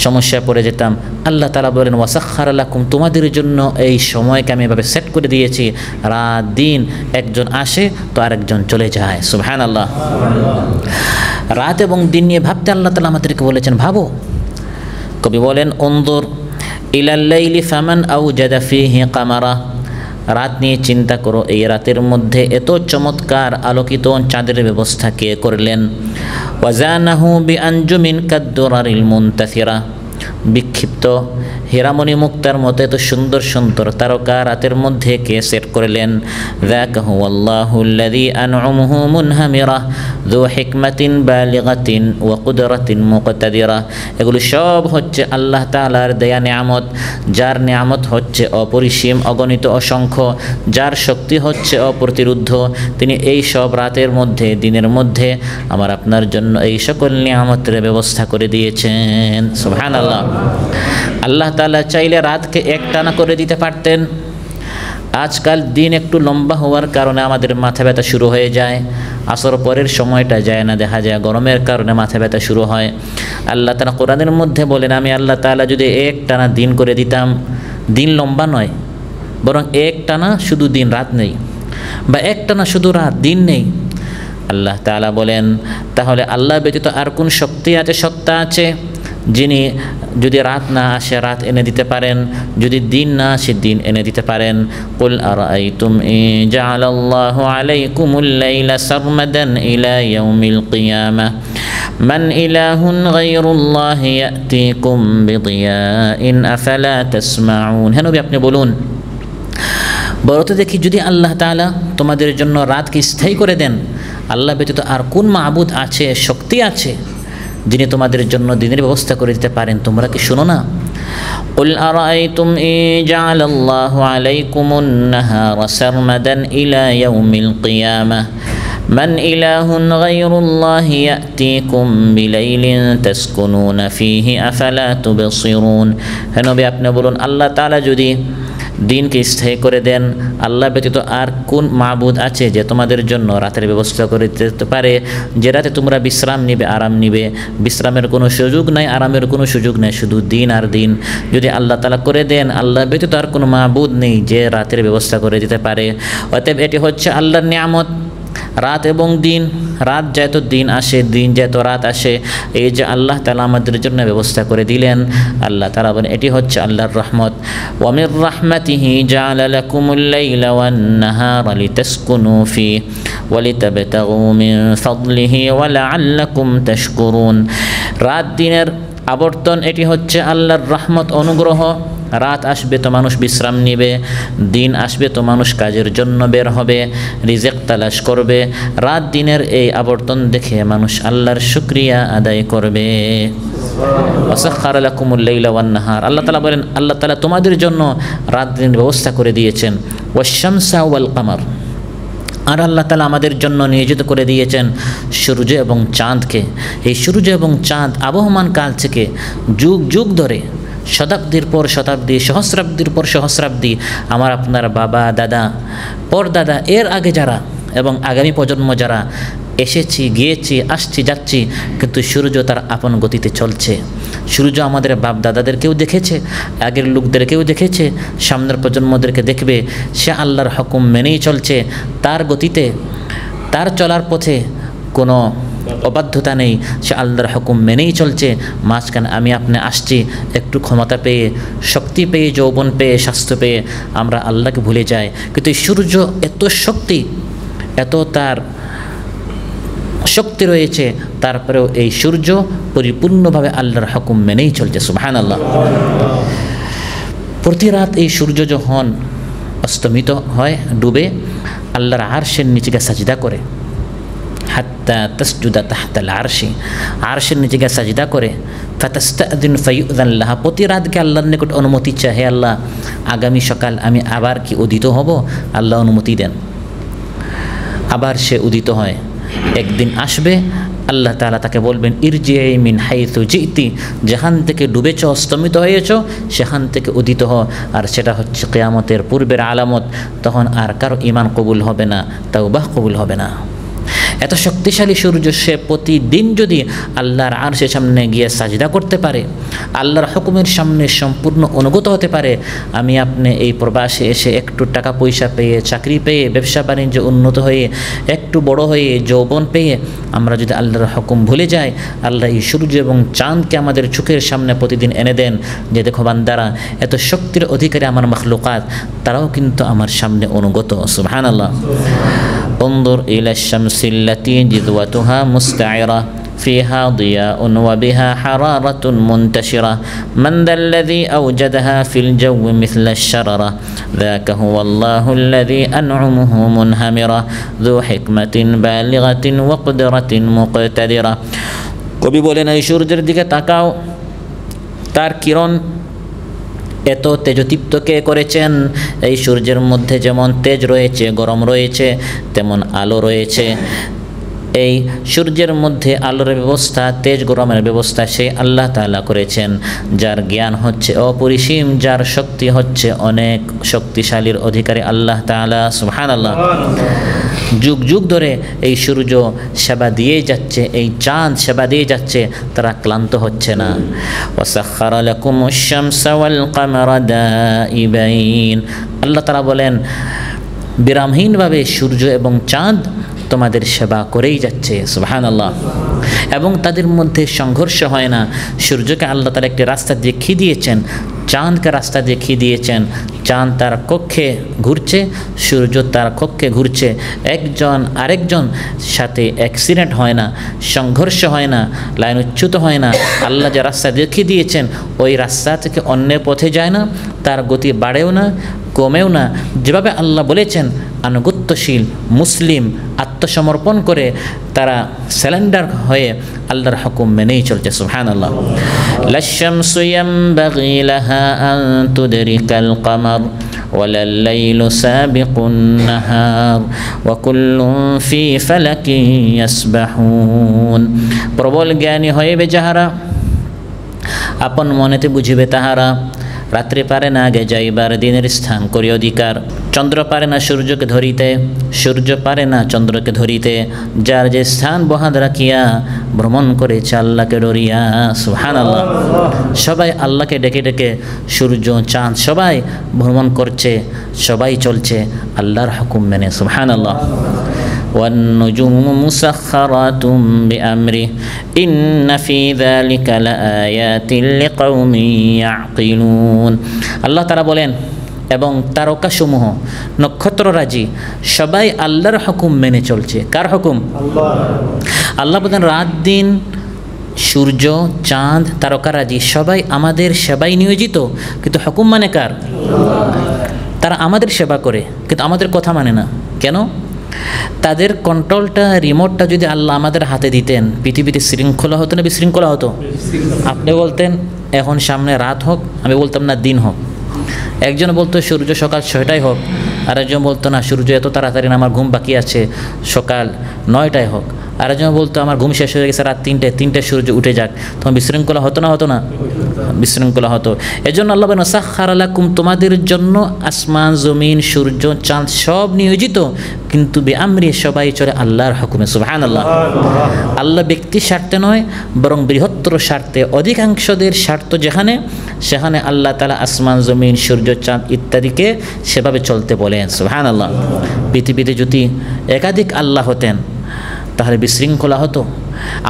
সমস্যায় পড়ে যেতাম। আল্লাহ তাআলা বলেন ওয়াসাখখারা লাকুম, তোমাদের জন্য এই সময়কে আমি এভাবে সেট করে দিয়েছি, রাত দিন একজন আসে তো আরেকজন চলে যায়। সুবহানাল্লাহ। রাত এবং দিন নিয়ে ভাবতে আল্লাহ তাআলা আমাদেরকে বলেছেন ভাবো। কবি বলেন উনজুর ইলাল লাইলি ফামান আওজাদা ফীহি কামারা, রাত নিয়ে চিন্তা করো, এই রাতের মধ্যে এত চমৎকার আলোকিত চাঁদের ব্যবস্থা কে করলেন। ওয়াজানাহু বিআনজুমিন কাদ্দুরারিল মুনতাসিরা, বিক্ষিপ্ত হীরামণি মুক্তার মতো এত সুন্দর সুন্দর তারকা রাতের মধ্যে কে সেট করলেন। যাকা হুয়াল্লাহুল্লাযী আন'আমহু মুনহামিরা যু হিকমাতিন বালিগাতিন ওয়া কুদরাতিন মুকতাদিরা, এগুলো সব হচ্ছে আল্লাহ তাআলার দেয়া নিয়ামত, যার নিয়ামত হচ্ছে অপরিসীম, অগণিত, অসংখ্য, যার শক্তি হচ্ছে অপ্রতিরুদ্ধ। তিনি এই সব রাতের মধ্যে দিনের মধ্যে আমার আপনার জন্য এই সকল নিয়ামতের ব্যবস্থা করে দিয়েছেন। সুবহানাল্লাহ। আল্লাহ তাআলা চাইলে রাতকে একটানা করে দিতে পারতেন। আজকাল দিন একটু লম্বা হওয়ার কারণে আমাদের মাথা ব্যথা শুরু হয়ে যায়, আসর পরের সময়টা যায় না, দেখা যায় গরমের কারণে মাথা ব্যথা শুরু হয়। আল্লাহ তাআলা কোরআনের মধ্যে বলেন আমি আল্লাহ তাআলা যদি একটানা দিন করে দিতাম, দিন লম্বা নয় বরং একটানা শুধু দিন রাত নেই, বা একটানা শুধু রাত দিন নেই, আল্লাহ তাআলা বলেন তাহলে আল্লাহ ব্যতীত আর কোন শক্তি আছে, সত্তা আছে যিনি যদি রাত না আসে রাত এনে দিতে পারেন, যদি দিন না আসে দিন এনে দিতে পারেন। কুল আরাআইতুম ইন জাআলাল্লাহু আলাইকুমুল লাইলা সারমাদান ইলা ইয়াউমিল কিয়ামাহ মান ইলাহুন গায়রুল্লাহি ইয়াতিকুম বিদিয়াইন আফালা তাসমাউন। হে নবী, আপনি বলুন, বলো তো দেখি, যদি আল্লাহ তাআলা তোমাদের জন্য রাতকে স্থায়ী করে দেন, আল্লাহ ব্যতীত আর কোন মাবুদ আছে, শক্তি আছে যিনি তোমাদের জন্য দিনের ব্যবস্থা করে দিতে পারেন? তোমরা কি শুনো না? কুল আরাআইতুম ইন জাআলাল্লাহু আলাইকুমুন নাহারা সারমাদান ইলা ইয়াউমিল কিয়ামাহ মান ইলাহুন গায়রুল্লাহি ইয়াতিকুম বিলাইলিন তাসকুনুনা ফীহি আফালা তুবসিরুন। হে নবী, আপনি বলুন, আল্লাহ তাআলা যদি দিনকে স্থায়ী করে দেন, আল্লাহ ব্যতীত আর কোন মাবুদ আছে যে তোমাদের জন্য রাতের ব্যবস্থা করে দিতে পারে, যে রাতে তোমরা বিশ্রাম নিবে, আরাম নিবে? বিশ্রামের কোনো সুযোগ নাই, আরামের কোনো সুযোগ নেই, শুধু দিন আর দিন। যদি আল্লাহ তাআলা করে দেন, আল্লাহ ব্যতীত আর কোনো মাবুদ নেই যে রাতের ব্যবস্থা করে দিতে পারে। অতএব এটি হচ্ছে আল্লাহর নিয়ামত, রাত এবং দিন। রাত যেত দিন আসে, দিন যেত রাত আসে, এই যে আল্লাহ তাআলা আমাদের জন্য ব্যবস্থা করে দিলেন, আল্লাহ তাআলা বলেন এটি হচ্ছে আল্লাহর রহমত। ওয়া মির রাহমাতিহি জাআলা লাকুমুল লাইলা ওয়ান নাহারা লিতাসকুনু ফীহি ওয়া লিতাবতাগু মিন ফাদলিহি ওয়া লাআল্লাকুম তাশকুরুন। রাত দিনের আবর্তন, এটি হচ্ছে আল্লাহর রহমত, অনুগ্রহ। রাত আসবে তো মানুষ বিশ্রাম নেবে, দিন আসবে তো মানুষ কাজের জন্য বের হবে, রিজিক তালাশ করবে। রাত দিনের এই আবর্তন দেখে মানুষ আল্লাহর শুকরিয়া আদায় করবে। ওয়াসাখখারা লাকুমুল লাইলা ওয়ান নাহার, আল্লাহ তাআলা বলেন, আল্লাহ তাআলা তোমাদের জন্য রাত দিনের ব্যবস্থা করে দিয়েছেন। ওয়াশ-শামসা ওয়াল কামার, আর আল্লাহ তাআলা আমাদের জন্য নিয়োজিত করে দিয়েছেন সূর্য এবং চাঁদকে। এই সূর্য এবং চাঁদ আবহমান কাল থেকে যুগ যুগ ধরে, শতাব্দীর পর শতাব্দী, সহস্রাব্দীর পর সহস্রাব্দী, আমার আপনার বাবা দাদা পরদাদা এর আগে যারা এবং আগামী প্রজন্ম যারা এসেছি, গিয়েছি, আসছি, যাচ্ছি, কিন্তু সূর্য তার আপন গতিতে চলছে। সূর্য আমাদের বাপ দাদাদেরকেও দেখেছে, আগের লোকদেরকেও দেখেছে, সামনের প্রজন্মদেরকে দেখবে। সে আল্লাহর হুকুম মেনেই চলছে, তার গতিতে, তার চলার পথে কোনো অবাধ্যতা নেই, সে আল্লাহর হুকুম মেনেই চলছে। মাঝখানে আমি আপনি আসছি, একটু ক্ষমতা পেয়ে, শক্তি পেয়ে, যৌবন পেয়ে, স্বাস্থ্য পেয়ে আমরা আল্লাহকে ভুলে যাই। কিন্তু এই সূর্য এত শক্তি, এত তার শক্তি রয়েছে, তারপরেও এই সূর্য পরিপূর্ণভাবে আল্লাহর হুকুম মেনেই চলছে। সুবহানাল্লাহ। প্রতি রাত এই সূর্য যখন অস্তমিত হয়, ডুবে, আল্লাহর আরশের নিচে গিয়ে সাজদা করে, হাত্তা তাসজুদা তাহতাল আরশি, আরশের নিচে গিয়ে সাজদা করে। ফাতাস্তাদিন ফায়ুযান লাহা, প্রতি রাতকে আল্লাহর নিকট অনুমতি চায়, হে আল্লাহ, আগামী সকাল আমি আবার কি উদিত হব? আল্লাহ অনুমতি দেন, আবার সে উদিত হয়। একদিন আসবে, আল্লাহ তাআলা তাকে বলবেন, ইরজিই মিন হাইথু জিতি, যেখান থেকে ডুবেছ, অস্তমিত হয়েছ, সেখান থেকে উদিত হ। আর সেটা হচ্ছে কিয়ামতের পূর্বের আলামত। তখন আর কারো ঈমান কবুল হবে না, তাওবাহ কবুল হবে না। এত শক্তিশালী সূর্য, সে প্রতিদিন যদি আল্লাহর আরশের সামনে গিয়ে সাজদা করতে পারে, আল্লাহর হুকুমের সামনে সম্পূর্ণ অনুগত হতে পারে, আমি আপনি এই প্রবাসে এসে একটু টাকা পয়সা পেয়ে, চাকরি পেয়ে, ব্যবসা বাণিজ্য উন্নত হয়ে, একটু বড় হয়ে, যৌবন পেয়ে আমরা যদি আল্লাহর হুকুম ভুলে যাই, আল্লাহ এই সূর্য এবং চাঁদকে আমাদের চোখের সামনে প্রতিদিন এনে দেন, যে দেখো বান্দারা, এত শক্তির অধিকারী আমার মাখলুকাত, তারাও কিন্তু আমার সামনে অনুগত। সুবহানাল্লাহ। انظر إلى الشمس التي جذوتها مستعرة فيها ضياء وبها حرارة منتشرة من ذا الذي أوجدها في الجو مثل الشررة ذاك هو الله الذي أنعمه منهمرة ذو حكمة بالغة وقدرة مقتدرة। কবি বলেন, এই সূর্যের দিকে তাকাও, তার কিরণ এত তেজদীপ্ত কে করেছেন? এই সূর্যের মধ্যে যেমন তেজ রয়েছে, গরম রয়েছে, তেমন আলো রয়েছে। এই সূর্যের মধ্যে আলোর ব্যবস্থা, তেজ গরমের ব্যবস্থা সেই আল্লাহ তাআলা করেছেন, যার জ্ঞান হচ্ছে অপরিসীম, যার শক্তি হচ্ছে অনেক শক্তিশালীর অধিকারী আল্লাহ তাআলা। সুবহানাল্লাহ। যুগ যুগ ধরে এই সূর্য সেবা দিয়ে যাচ্ছে, এই চাঁদ সেবা দিয়ে যাচ্ছে, তারা ক্লান্ত হচ্ছে না। ওয়াসাখখারা লাকুমুশ শামসা ওয়াল কামারা দাইবাইন, আল্লাহ তাআলা বলেন বিরামহীনভাবে সূর্য এবং চাঁদ তোমাদের সেবা করেই যাচ্ছে, সুবহানাল্লাহ। এবং তাদের মধ্যে সংঘর্ষ হয় না। সূর্যকে আল্লাহ তাআলা একটি রাস্তা দেখিয়ে দিয়েছেন, চাঁদকে রাস্তা দেখিয়ে দিয়েছেন। চাঁদ তার কক্ষে ঘুরছে, সূর্য তার কক্ষে ঘুরছে, একজন আরেকজন সাথে অ্যাক্সিডেন্ট হয় না, সংঘর্ষ হয় না, লাইনচ্যুত হয় না। আল্লাহ যে রাস্তা দেখিয়ে দিয়েছেন ওই রাস্তা থেকে অন্যের পথে যায় না, তার গতি বাড়েও না কমেও না। যেভাবে আল্লাহ বলেছেন আনুগত্যশীল মুসলিম আত্মসমর্পণ করে তারা স্যালেন্ডার হয়ে আল্লাহর হুকুম মেনেই চলছে, সুবহানাল্লাহ। লাশ-শামসু ইয়ানবাগি লাহা আন তুদরিকাল কমার ওয়ালাল লাইলু সাবিকুন নাহার ওয়া কুল্লুন ফি ফালাকিন ইয়াসবাহুন। প্রবল জ্ঞানী হইবে যাহারা, আপন মনেতে বুঝিবে তাহারা। রাত্রি পারে না আগে যাইবার, দিনের স্থান করি অধিকার। চন্দ্র পারে না সূর্যকে ধরিতে, সূর্য পারে না চন্দ্রকে ধরিতে। যার যে স্থান বহাদ রাখিয়া ভ্রমণ করেছে আল্লাহকে ডরিয়া, সুবহানাল্লাহ। সবাই আল্লাহকে ডেকে ডেকে, সূর্য চাঁদ সবাই ভ্রমণ করছে, সবাই চলছে আল্লাহর হুকুম মেনে, সুবহানাল্লাহ। والنجوم مسخرات بأمره إن في ذلك لآيات لقوم يعقلون। আল্লাহ তাআলা বলেন এবং তারকাসমূহ নক্ষত্ররাজি সবাই আল্লাহর হুকুম মেনে চলছে। কার হুকুম? আল্লাহ বলেন রাত দিন সূর্য চাঁদ তারকারাজি সবাই আমাদের সেবায় নিয়োজিত, কিন্তু হুকুম মানে কার? তারা আমাদের সেবা করে কিন্তু আমাদের কথা মানে না। কেন? তাদের কন্ট্রোলটা, রিমোটটা যদি আল্লাহ আমাদের হাতে দিতেন, পৃথিবীতে শৃঙ্খলা হতো না বিশৃঙ্খলা হতো? আপনি বলতেন এখন সামনে রাত হোক, আমি বলতাম না দিন হোক। একজন বলতো সূর্য সকাল 6টায় হোক, আরেকজন বলতো না সূর্য এত তাড়াতাড়ি না, আমার ঘুম বাকি আছে, সকাল 9টায় হোক। আরেকজন বলতো আমার ঘুম শেষ হয়ে গেছে রাত 3টায় সূর্য উঠে যাক। তখন বিশৃঙ্খলা হতো না? হতো না? বিশৃঙ্খলা হতো। এজন্য আল্লাহ বলেন সাখখারা লাকুম, তোমাদের জন্য আসমান জমিন সূর্য চাঁদ সব নিয়োজিত, কিন্তু বিআমরি সবাই চলে আল্লাহর হুকুমে, সুবহানাল্লাহ। আল্লাহ ব্যক্তির স্বার্থে নয় বরং বৃহত্তর স্বার্থে, অধিকাংশদের স্বার্থ যেখানে সেখানে আল্লাহ তাআলা আসমান জমিন সূর্য চাঁদ ইত্যাদিকে সেভাবে চলতে বলেন, সুবহানাল্লাহ। পৃথিবীতে যদি একাধিক আল্লাহ হতেন তাহলে বিশৃঙ্খলা হতো।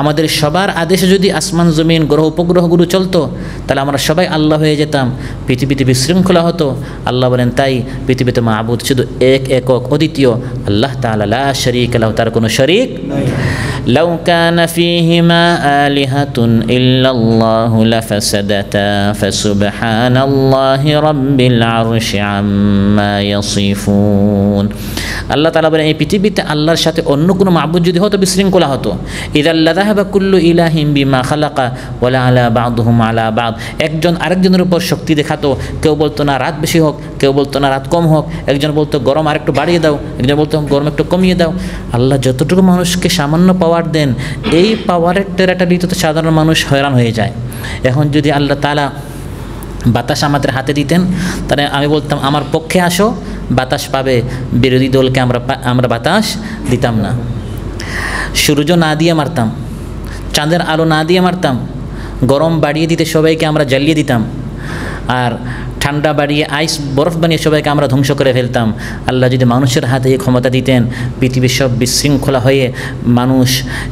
আমাদের সবার আদেশে যদি আসমান জমিন গ্রহ উপগ্রহগুলো চলতো তাহলে আমরা সবাই আল্লাহ হয়ে যেতাম, পৃথিবীতে বিশৃঙ্খলা হতো। আল্লাহ বলেন তাই পৃথিবীতে মাবুদ শুধু একক অদ্বিতীয় আল্লাহ তাআলা, লা শারীকা লাহু, তার কোনো শরীক লাউ কানা ফীহিমা আলিহাতুন ইল্লাল্লাহু লাফাসাদাতা ফাসুবহানাল্লাহি রাব্বিল আরশি আম্মা ইয়াসিফুন। আল্লাহ তাআলা বলেন এই পৃথিবীতে আল্লাহর সাথে অন্য কোনো মাবুদ যদি হতো বিশৃঙ্খলা হতো। ইদাল্লা যাহাবা কুল্লু ইলাহিন বিমা খালাকা ওয়ালা আলা বা'দুহুম আলা বা'দ, একজন আরেকজনের উপর শক্তি দেখাতো। কেউ বলতো না রাত বেশি হোক, কেউ বলতো না রাত কম হোক, একজন বলতো গরম আরেকটু বাড়িয়ে দাও, একজন বলতো গরম একটু কমিয়ে দাও। আল্লাহ যতটুকু মানুষকে সামান্য পাওয়ার দেন, এই পাওয়ারের টেরাটা দিতে তো সাধারণ মানুষ হয়রান হয়ে যায়। এখন যদি আল্লাহ তাআলা বাতাস আমাদের হাতে দিতেন তাহলে আমি বলতাম আমার পক্ষে আসো, বাতাস পাবে, বিরোধী দলকে আমরা বাতাস দিতাম না। সূর্য না দিয়ে মারতাম, চাঁদের আলো না দিয়ে মারতাম, গরম বাড়িয়ে দিতে সবাইকে আমরা জ্বালিয়ে দিতাম, আর ঠান্ডা বাড়িয়ে আইস বরফ বানিয়ে সবাইকে আমরা ধ্বংস করে ফেলতাম। আল্লাহ যদি মানুষের হাতে এই ক্ষমতা দিতেন, পৃথিবীর সব বিশৃঙ্খলা হয়ে মানুষ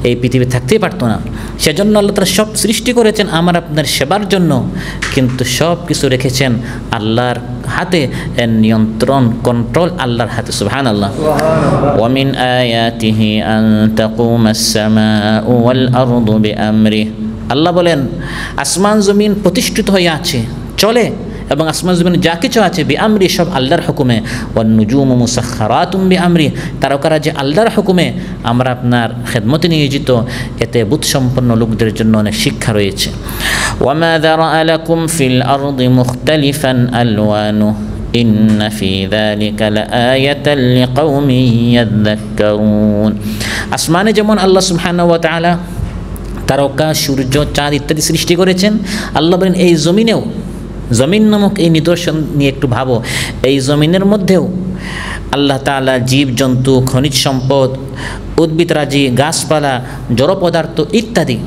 এই পৃথিবী থাকতেই পারতো না। সেজন্য আল্লাহ তাআলা সব সৃষ্টি করেছেন আমার আপনার সেবার জন্য, কিন্তু সব কিছু রেখেছেন আল্লাহর হাতে, এর নিয়ন্ত্রণ কন্ট্রোল আল্লাহর হাতে, সুবহানাল্লাহ। ওয়া মিন আয়াতিহি আন তাকুমাস সামাউ ওয়াল আরদু বিআমরিহি, আল্লাহ বলেন আসমান জমিন প্রতিষ্ঠিত হয়ে আছে, চলে, এবং আসমান জমিনে যা কিছু আছে বিআমরি সব আল্লাহর হুকুমে। ওয়ান নুজুমু মুসাখখারাতুম বিআমরি, তারকারা যে আল্লাহর হুকুমে আমরা আপনার খেদমতে নিয়োজিত, এতে বুদ্ধিসম্পন্ন লোকদের জন্য অনেক শিক্ষা রয়েছে। ওয়ামা যারাআ লাকুম ফিল আরদি মুখতালিফান আলওয়ানুহু ইন্না ফি যালিকা লাআয়াতান লিকাউমিন ইয়াযাক্কারুন। আসমানে যেমন আল্লাহ সুবহানাহু ওয়া তাআলা তারকা সূর্য চাঁদ ইত্যাদি সৃষ্টি করেছেন, আল্লাহ বলেন এই জমিনেও, জমিন নামক এই নিদর্শন নিয়ে একটু ভাবো, এই জমিনের মধ্যেও আল্লাহ তাআলা জীব জন্তু খনিজ সম্পদ উদ্ভিদরাজি গাছপালা জড় পদার্থ ইত্যাদি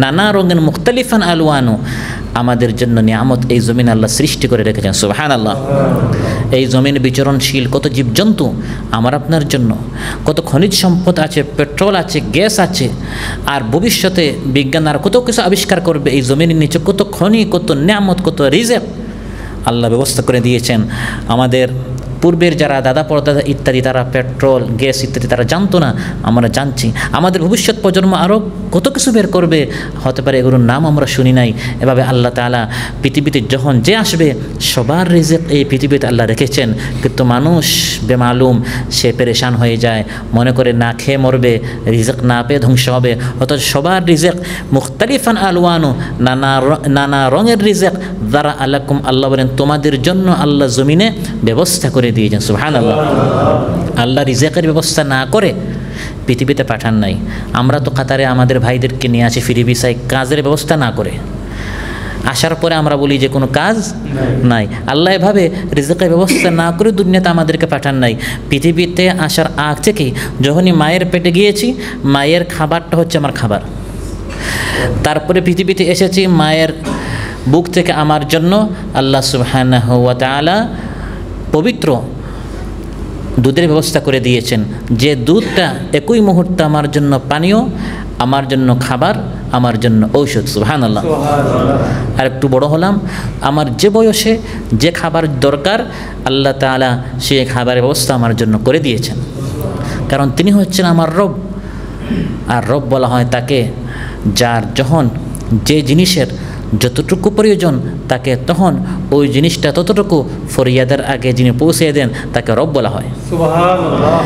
নানা রঙের মুখতালিফান আলওয়ানু, আমাদের জন্য নিয়ামত এই জমিন আল্লাহ সৃষ্টি করে রেখেছেন। সুবহানাল্লাহ। এই জমিনে বিচরণশীল কত জীবজন্তু আমার আপনার জন্য, কত খনিজ সম্পদ আছে, পেট্রোল আছে, গ্যাস আছে, আর ভবিষ্যতে বিজ্ঞান আর কত কিছু আবিষ্কার করবে। এই জমিনের নিচে কত খনি, কত নিয়ামত, কত রিজেক আল্লাহ ব্যবস্থা করে দিয়েছেন। আমাদের পূর্বের যারা দাদা পরদাদা ইত্যাদি, তারা পেট্রোল গ্যাস ইত্যাদি তারা জানতো না, আমরা জানছি। আমাদের ভবিষ্যৎ প্রজন্ম আরও কত কিছু বের করবে, হতে পারে এগুলোর নাম আমরা শুনি নাই। এভাবে আল্লাহ তাআলা পৃথিবীতে যখন যে আসবে সবার রিজিক এই পৃথিবীতে আল্লাহ রেখেছেন, কিন্তু মানুষ বেমালুম, সে পেরেশান হয়ে যায়, মনে করে না খেয়ে মরবে, রিজিক না পেয়ে ধ্বংস হবে। অথচ সবার রিজিক মুখতালিফান আলওয়ানু, নানা রঙের রিজিক দ্বারা আলাকুম, আল্লাহ বলেন তোমাদের জন্য আল্লাহ জমিনে ব্যবস্থা করে দিয়েছেন। সুবহানাল্লাহ। আল্লাহ রিজিকের ব্যবস্থা না করে পৃথিবীতে পাঠান নাই। আমরা তো কাতারে আমাদের ভাইদেরকে নিয়ে আসি ফ্রি ভিসায়, কাজের ব্যবস্থা না করে। আসার পরে আমরা বলি যে কোনো কাজ নাই। আল্লাহ এভাবে রিজিকের ব্যবস্থা না করে দুনিয়াতে আমাদেরকে পাঠান নাই। পৃথিবীতে আসার আগ থেকেই যখনই মায়ের পেটে গিয়েছি, মায়ের খাবারটা হচ্ছে আমার খাবার। তারপরে পৃথিবীতে এসেছি, মায়ের বুক থেকে আমার জন্য আল্লাহ সুবহানাহু ওয়া তাআলা পবিত্র দুধের ব্যবস্থা করে দিয়েছেন, যে দুধটা একই মুহূর্তে আমার জন্য পানীয়, আমার জন্য খাবার, আমার জন্য ঔষধ। সুবহানাল্লাহ। আর একটু বড় হলাম, আমার যে বয়সে যে খাবার দরকার আল্লাহ তাআলা সেই খাবারের ব্যবস্থা আমার জন্য করে দিয়েছেন, কারণ তিনি হচ্ছেন আমার রব। আর রব বলা হয় তাকে যার যখন যে জিনিসের যতটুকু প্রয়োজন তাকে তখন ওই জিনিসটা ততটুকু ফরিয়াদের আগে যিনি পৌঁছে দেন তাকে রব বলা হয়। সুবহানাল্লাহ।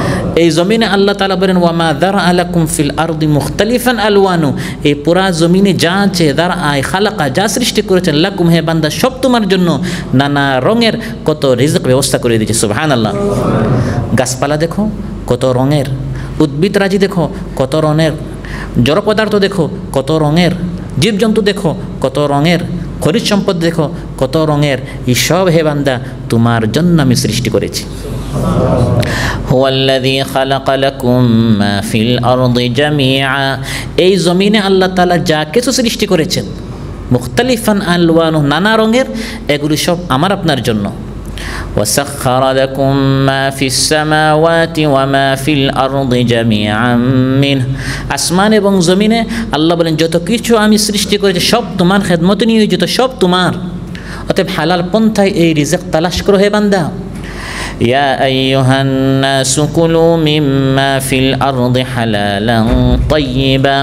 এই জমিনে আল্লাহ তাআলা বলেন ওয়ামা দারআ লাকুম ফিল আরদি মুখতালিফান আলওয়ানু, এই পুরা জমিনে যা আছে দারআ খালাকা, যা সৃষ্টি করেছেন, লাকুম হে বান্দা সব তোমার জন্য নানা রঙের কত রিজিক ব্যবস্থা করে দিয়েছে। সুবহানাল্লাহ। গাছপালা দেখো কত রঙের, উদ্ভিদ রাজি দেখো কত রঙের, জড় পদার্থ দেখো কত রঙের, জীবজন্তু দেখো কত রঙের, খনিজ সম্পদ দেখো কত রঙের, এই সব হে বান্দা তোমার জন্য আমি সৃষ্টি করেছি। হুয়াল্লাযী খালাকা লাকুম মা ফিল আরদি জামিআ, এই জমিনে আল্লাহ তাআলা যা কিছু সৃষ্টি করেছেন মুখতালিফান আলওয়ানু, নানা রঙের, এগুলি সব আমার আপনার জন্য। وسخر لكم ما في السماوات وما في الأرض جميعا منه, আসমান এবং জমিনে আল্লাহ বলেন যত কিছু আমি সৃষ্টি করেছি সব তোমার খেদমতে নিয়োজিত, সব তোমার। অতএব হালাল পন্থায় এই রিজিক তালাশ করো হে বান্দা। ইয়া আইয়ুহান নাসু কুলু মিম্মা ফিল আরদি হালালান তাইয়্যিবা,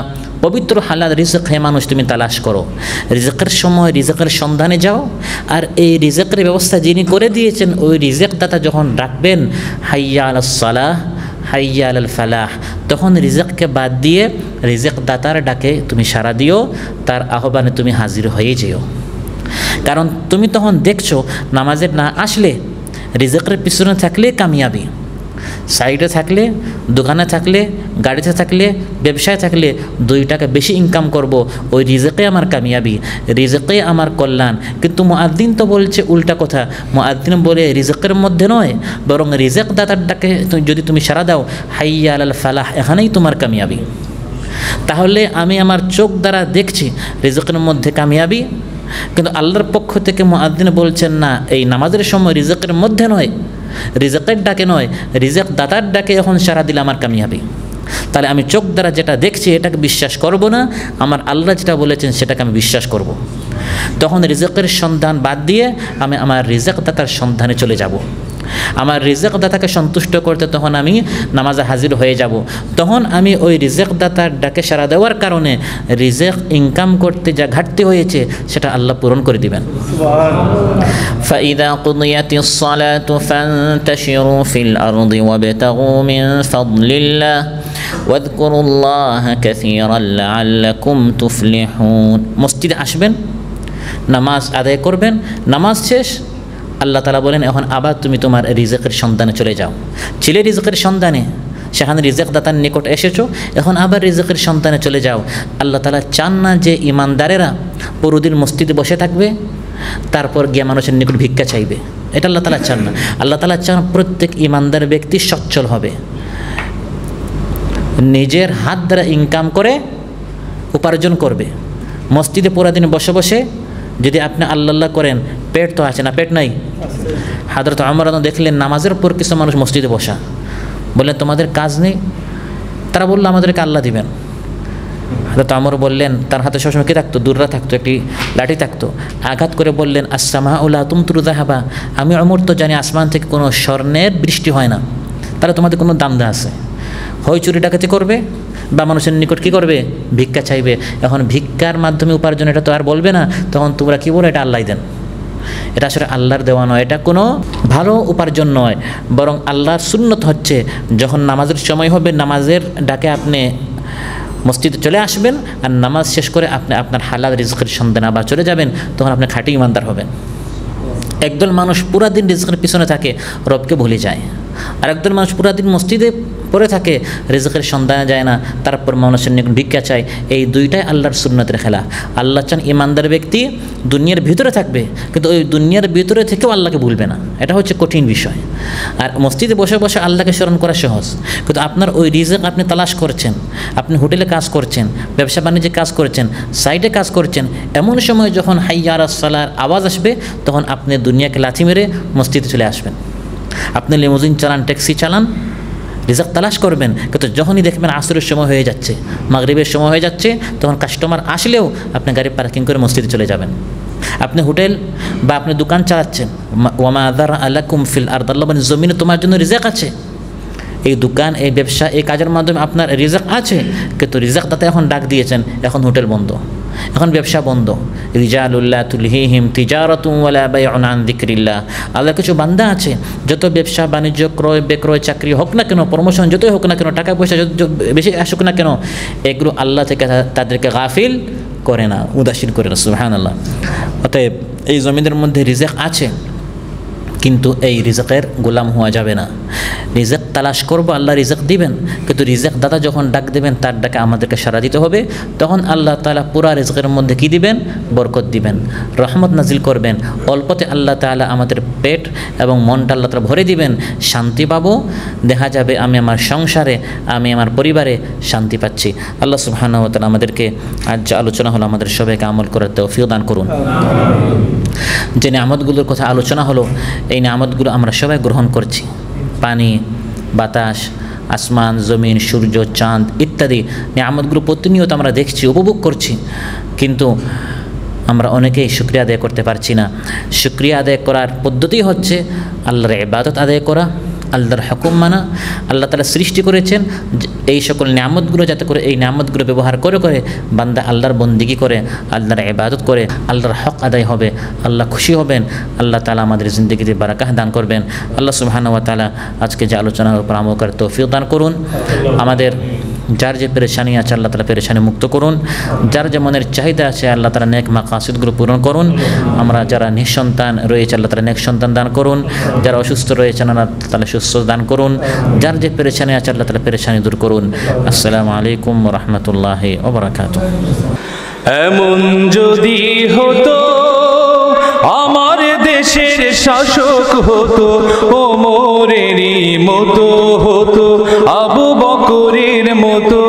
পবিত্র হালাল রিজিক হে মানুষ তুমি তালাশ করো। রিজিকের সময় রিজিকের সন্ধানে যাও, আর এই রিজিকের ব্যবস্থা যিনি করে দিয়েছেন ওই রিজিক দাতা যখন ডাকবেন হাইয়া আলাস সালাহ হাইয়া আলাল ফালাহ, তখন রিজিককে বাদ দিয়ে রিজিক দাতার ডাকে তুমি সাড়া দিও, তার আহ্বানে তুমি হাজির হয়ে যেও। কারণ তুমি তখন দেখছো নামাজে না আসলে, রিজিকের পিছনে থাকলে কামিয়াবি, সাইডে থাকলে, দোকানে থাকলে, গাড়িতে থাকলে, ব্যবসায় থাকলে 2 টাকা বেশি ইনকাম করব, ওই রিজিকে আমার কামিয়াবি, রিজিকে আমার কল্যাণ। কিন্তু মুআদ্দিন তো বলছে উল্টা কথা। মুআদ্দিন বলে রিজিকের মধ্যে নয়, বরং রিজিক দাতার ডাকে যদি তুমি সাড়া দাও হাইয়া আলাল ফালাহ, এখানেই তোমার কামিয়াবি। তাহলে আমি আমার চোখ দ্বারা দেখছি রিজিকের মধ্যে কামিয়াবি, কিন্তু আল্লাহর পক্ষ থেকে মুআদ্দিন বলছেন না, এই নামাজের সময় রিজিকের মধ্যে নয়, রিজিকের ডাকে নয়, রিজিক দাতার ডাকে যখন সাড়া দিলে আমার কামিয়াবি। তাহলে আমি চোখ দ্বারা যেটা দেখছি এটাকে বিশ্বাস করব না, আমার আল্লাহ যেটা বলেছেন সেটাকে আমি বিশ্বাস করব। তখন রিজিকের সন্ধান বাদ দিয়ে আমি আমার রিজিক দাতার সন্ধানে চলে যাব। আমার রিজিক দাতাকে সন্তুষ্ট করতে তখন আমি নামাজে হাজির হয়ে যাব। তখন আমি ওই রিজিক দাতার ডাকে সাড়া দেওয়ার কারণে রিজিক ইনকাম করতে যা ঘাটতি হয়েছে সেটা আল্লাহ পূরণ করে দিবেন। فإذا قضيت الصلاة فانتشروا في الأرض وابتغوا من فضل الله واذكروا الله كثيرا لعلكم تفلحون। মসজিদে আসবেন, নামাজ আদায় করবেন, নামাজ শেষ আল্লাহ তাআলা বলেন এখন আবার তুমি তোমার রিজিকের সন্ধানে চলে যাও। ছেলে রিজিকের সন্ধানে, সেখানে রিজিক দাতার নিকট এসেছো, এখন আবার রিজিকের সন্ধানে চলে যাও। আল্লাহ তাআলা চান না যে ইমানদারেরা পুরোদিন মসজিদে বসে থাকবে তারপর গিয়ে মানুষের নিকট ভিক্ষা চাইবে, এটা আল্লাহ তাআলা চান না। আল্লাহ তাআলা চান প্রত্যেক ইমানদার ব্যক্তি সচ্ছল হবে, নিজের হাত দ্বারা ইনকাম করে উপার্জন করবে, মসজিদে পুরা দিন বসে বসে যদি আপনি আল্লাহ করেন, পেট তো আছে না, পেট নাই? হযরত ওমর দেখলেন নামাজের পর কিছু মানুষ মসজিদে বসা, বললেন তোমাদের কাজ নেই? তারা বললো আমাদেরকে আল্লাহ দিবেন। হযরত ওমর বললেন, তার হাতে সবসময় কী থাকতো? দুর্রা থাকতো, একটি লাঠি থাকতো। আঘাত করে বললেন, আসসামাউ লা তুমতিরু যাহাবা, আমি ওমর তো জানি আসমান থেকে কোনো স্বর্ণের বৃষ্টি হয় না, তাহলে তোমাদের কোনো দামদা আছে? হয় চুরি ডাকাতি করবে বা মানুষের নিকট কী করবে? ভিক্ষা চাইবে। এখন ভিক্ষার মাধ্যমে উপার্জন এটা তো আর বলবে না, তখন তোমরা কী বলো? এটা আল্লাহ দেন। এটা আসলে আল্লাহর দেওয়া নয়, এটা কোনো ভালো উপার্জন নয়, বরং আল্লাহর সুন্নত হচ্ছে যখন নামাজের সময় হবে নামাজের ডাকে আপনি মসজিদে চলে আসবেন, আর নামাজ শেষ করে আপনি আপনার হালাল রিজকের সন্ধানে আবার চলে যাবেন, তখন আপনি খাঁটি ইমানদার হবেন। একদল মানুষ পুরা দিন রিজকের পিছনে থাকে, রবকে ভুলে যায়। আর একদল মানুষ পুরা দিন মসজিদে পড়ে থাকে, রিজকের সন্ধানে যায় না, তারপর মানুষের নিকট ভিক্ষা চায়। এই দুইটাই আল্লাহর সুন্নতের খেলা। আল্লাহ চান ইমানদার ব্যক্তি দুনিয়ার ভিতরে থাকবে, কিন্তু ওই দুনিয়ার ভিতরে থেকেও আল্লাহকে ভুলবে না, এটা হচ্ছে কঠিন বিষয়। আর মসজিদে বসে বসে আল্লাহকে স্মরণ করা সহজ, কিন্তু আপনার ওই রিজক আপনি তালাশ করছেন, আপনি হোটেলে কাজ করছেন, ব্যবসা বাণিজ্যে কাজ করছেন, সাইডে কাজ করছেন, এমন সময় যখন হাইয়া আলাস সালার আওয়াজ আসবে, তখন আপনি দুনিয়াকে লাথি মেরে মসজিদে চলে আসবেন। আপনি লিমুজিন চালান, ট্যাক্সি চালান, রিজক তালাশ করবেন, কিন্তু যখনই দেখবেন আসরের সময় হয়ে যাচ্ছে, মাগরিবের সময় হয়ে যাচ্ছে, তখন কাস্টমার আসলেও আপনি গাড়ি পার্কিং করে মসজিদে চলে যাবেন। আপনি হোটেল বা আপনি দোকান চালাচ্ছেন, ওয়ামা যারা আলাকুম ফিল আরদ, আল্লাহ বলেন জমিনে তোমার জন্য রিজক আছে। এই দোকান, এই ব্যবসা, এই কাজের মাধ্যমে আপনার রিজক আছে, কিন্তু রিজক দাতা এখন ডাক দিয়েছেন, এখন হোটেল বন্ধ, এখন ব্যবসা বন্ধ। রিজালুল্লাহ তুলহিহিম তিজারাতুন ওয়ালা বাইউন আন যিকরিল্লাহ। আল্লাহর কিছু বান্দা আছে, যত ব্যবসা বাণিজ্য, ক্রয় বিক্রয়, চাকরি হোক না কেন, প্রমোশন যতই হোক না কেন, টাকা পয়সা যত বেশি আসুক না কেন, এগুলো আল্লাহ থেকে তাদেরকে গাফিল করে না, উদাসীন করে না। সুবহানাল্লাহ। অতএব এই জমিনের মধ্যে রিজক আছে, কিন্তু এই রিজকের গোলাম হওয়া যাবে না। রিজক তালাশ করবো, আল্লাহ রিজক দিবেন, কিন্তু রিজক দাদা যখন ডাক দেবেন, তার ডাকে আমাদেরকে সাড়া দিতে হবে। তখন আল্লাহ তাআলা পুরা রিজকের মধ্যে কী দিবেন? বরকত দিবেন, রহমত নাজিল করবেন। অল্পতে আল্লাহ তাআলা আমাদের পেট এবং মনটা আল্লাহ তাআলা ভরে দিবেন, শান্তি পাবো। দেখা যাবে আমি আমার সংসারে, আমি আমার পরিবারে শান্তি পাচ্ছি। আল্লাহ সুবহানাহু ওয়া তাআলা আমাদেরকে আজ যে আলোচনা হলো, আমাদের সবাইকে আমল করার তৌফিক দান করুন। যে নিয়ামতগুলোর কথা আলোচনা হলো, এই নিয়ামতগুলো আমরা সবাই গ্রহণ করছি। পানি, বাতাস, আসমান, জমিন, সূর্য, চাঁদ ইত্যাদি নিয়ামতগুলো প্রতিনিয়ত আমরা দেখছি, উপভোগ করছি, কিন্তু আমরা অনেকেই শুকরিয়া আদায় করতে পারছি না। শুকরিয়া আদায় করার পদ্ধতি হচ্ছে আল্লাহর ইবাদত আদায় করা, আল্লাহর হুকুম মানা। আল্লাহ তাআলা সৃষ্টি করেছেন এই সকল নিয়ামতগুলো, যাতে করে এই নিয়ামতগুলো ব্যবহার করে করে বান্দা আল্লাহর বন্দিগি করে, আল্লাহর ইবাদত করে, আল্লাহর হক আদায় হবে, আল্লাহ খুশি হবেন। আল্লাহ তাআলা আমাদের জিন্দেগিতে বারাকাহ দান করবেন। আল্লাহ সুবহানাহু ওয়া তাআলা আজকে যে আলোচনার উপর আমল করার তৌফিক দান করুন। আমাদের যার যে পেরেশানি আছে, আল্লাহ তাআলা পেরেশানি মুক্ত করুন। যার যে মনের চাহিদা আছে, আল্লাহ তাআলা নেক মাকাসিদগুলো পূরণ করুন। আমরা যারা নিঃসন্তান রয়েছে, আল্লাহ তাআলা নেক সন্তান দান করুন। যারা অসুস্থ রয়েছেন, আল্লাহ তাআলা সুস্থ দান করুন। যার যে পেরেশানি আছে, আল্লাহ তাআলা পেরেশানি দূর করুন। আসসালামু আলাইকুম ওয়া রাহমাতুল্লাহি ওয়া বারাকাতুহু। এমন যদি হতো আমার দেশের শাসক হতো, ওমরেরই মতো হতো, আবু বকরের মতো।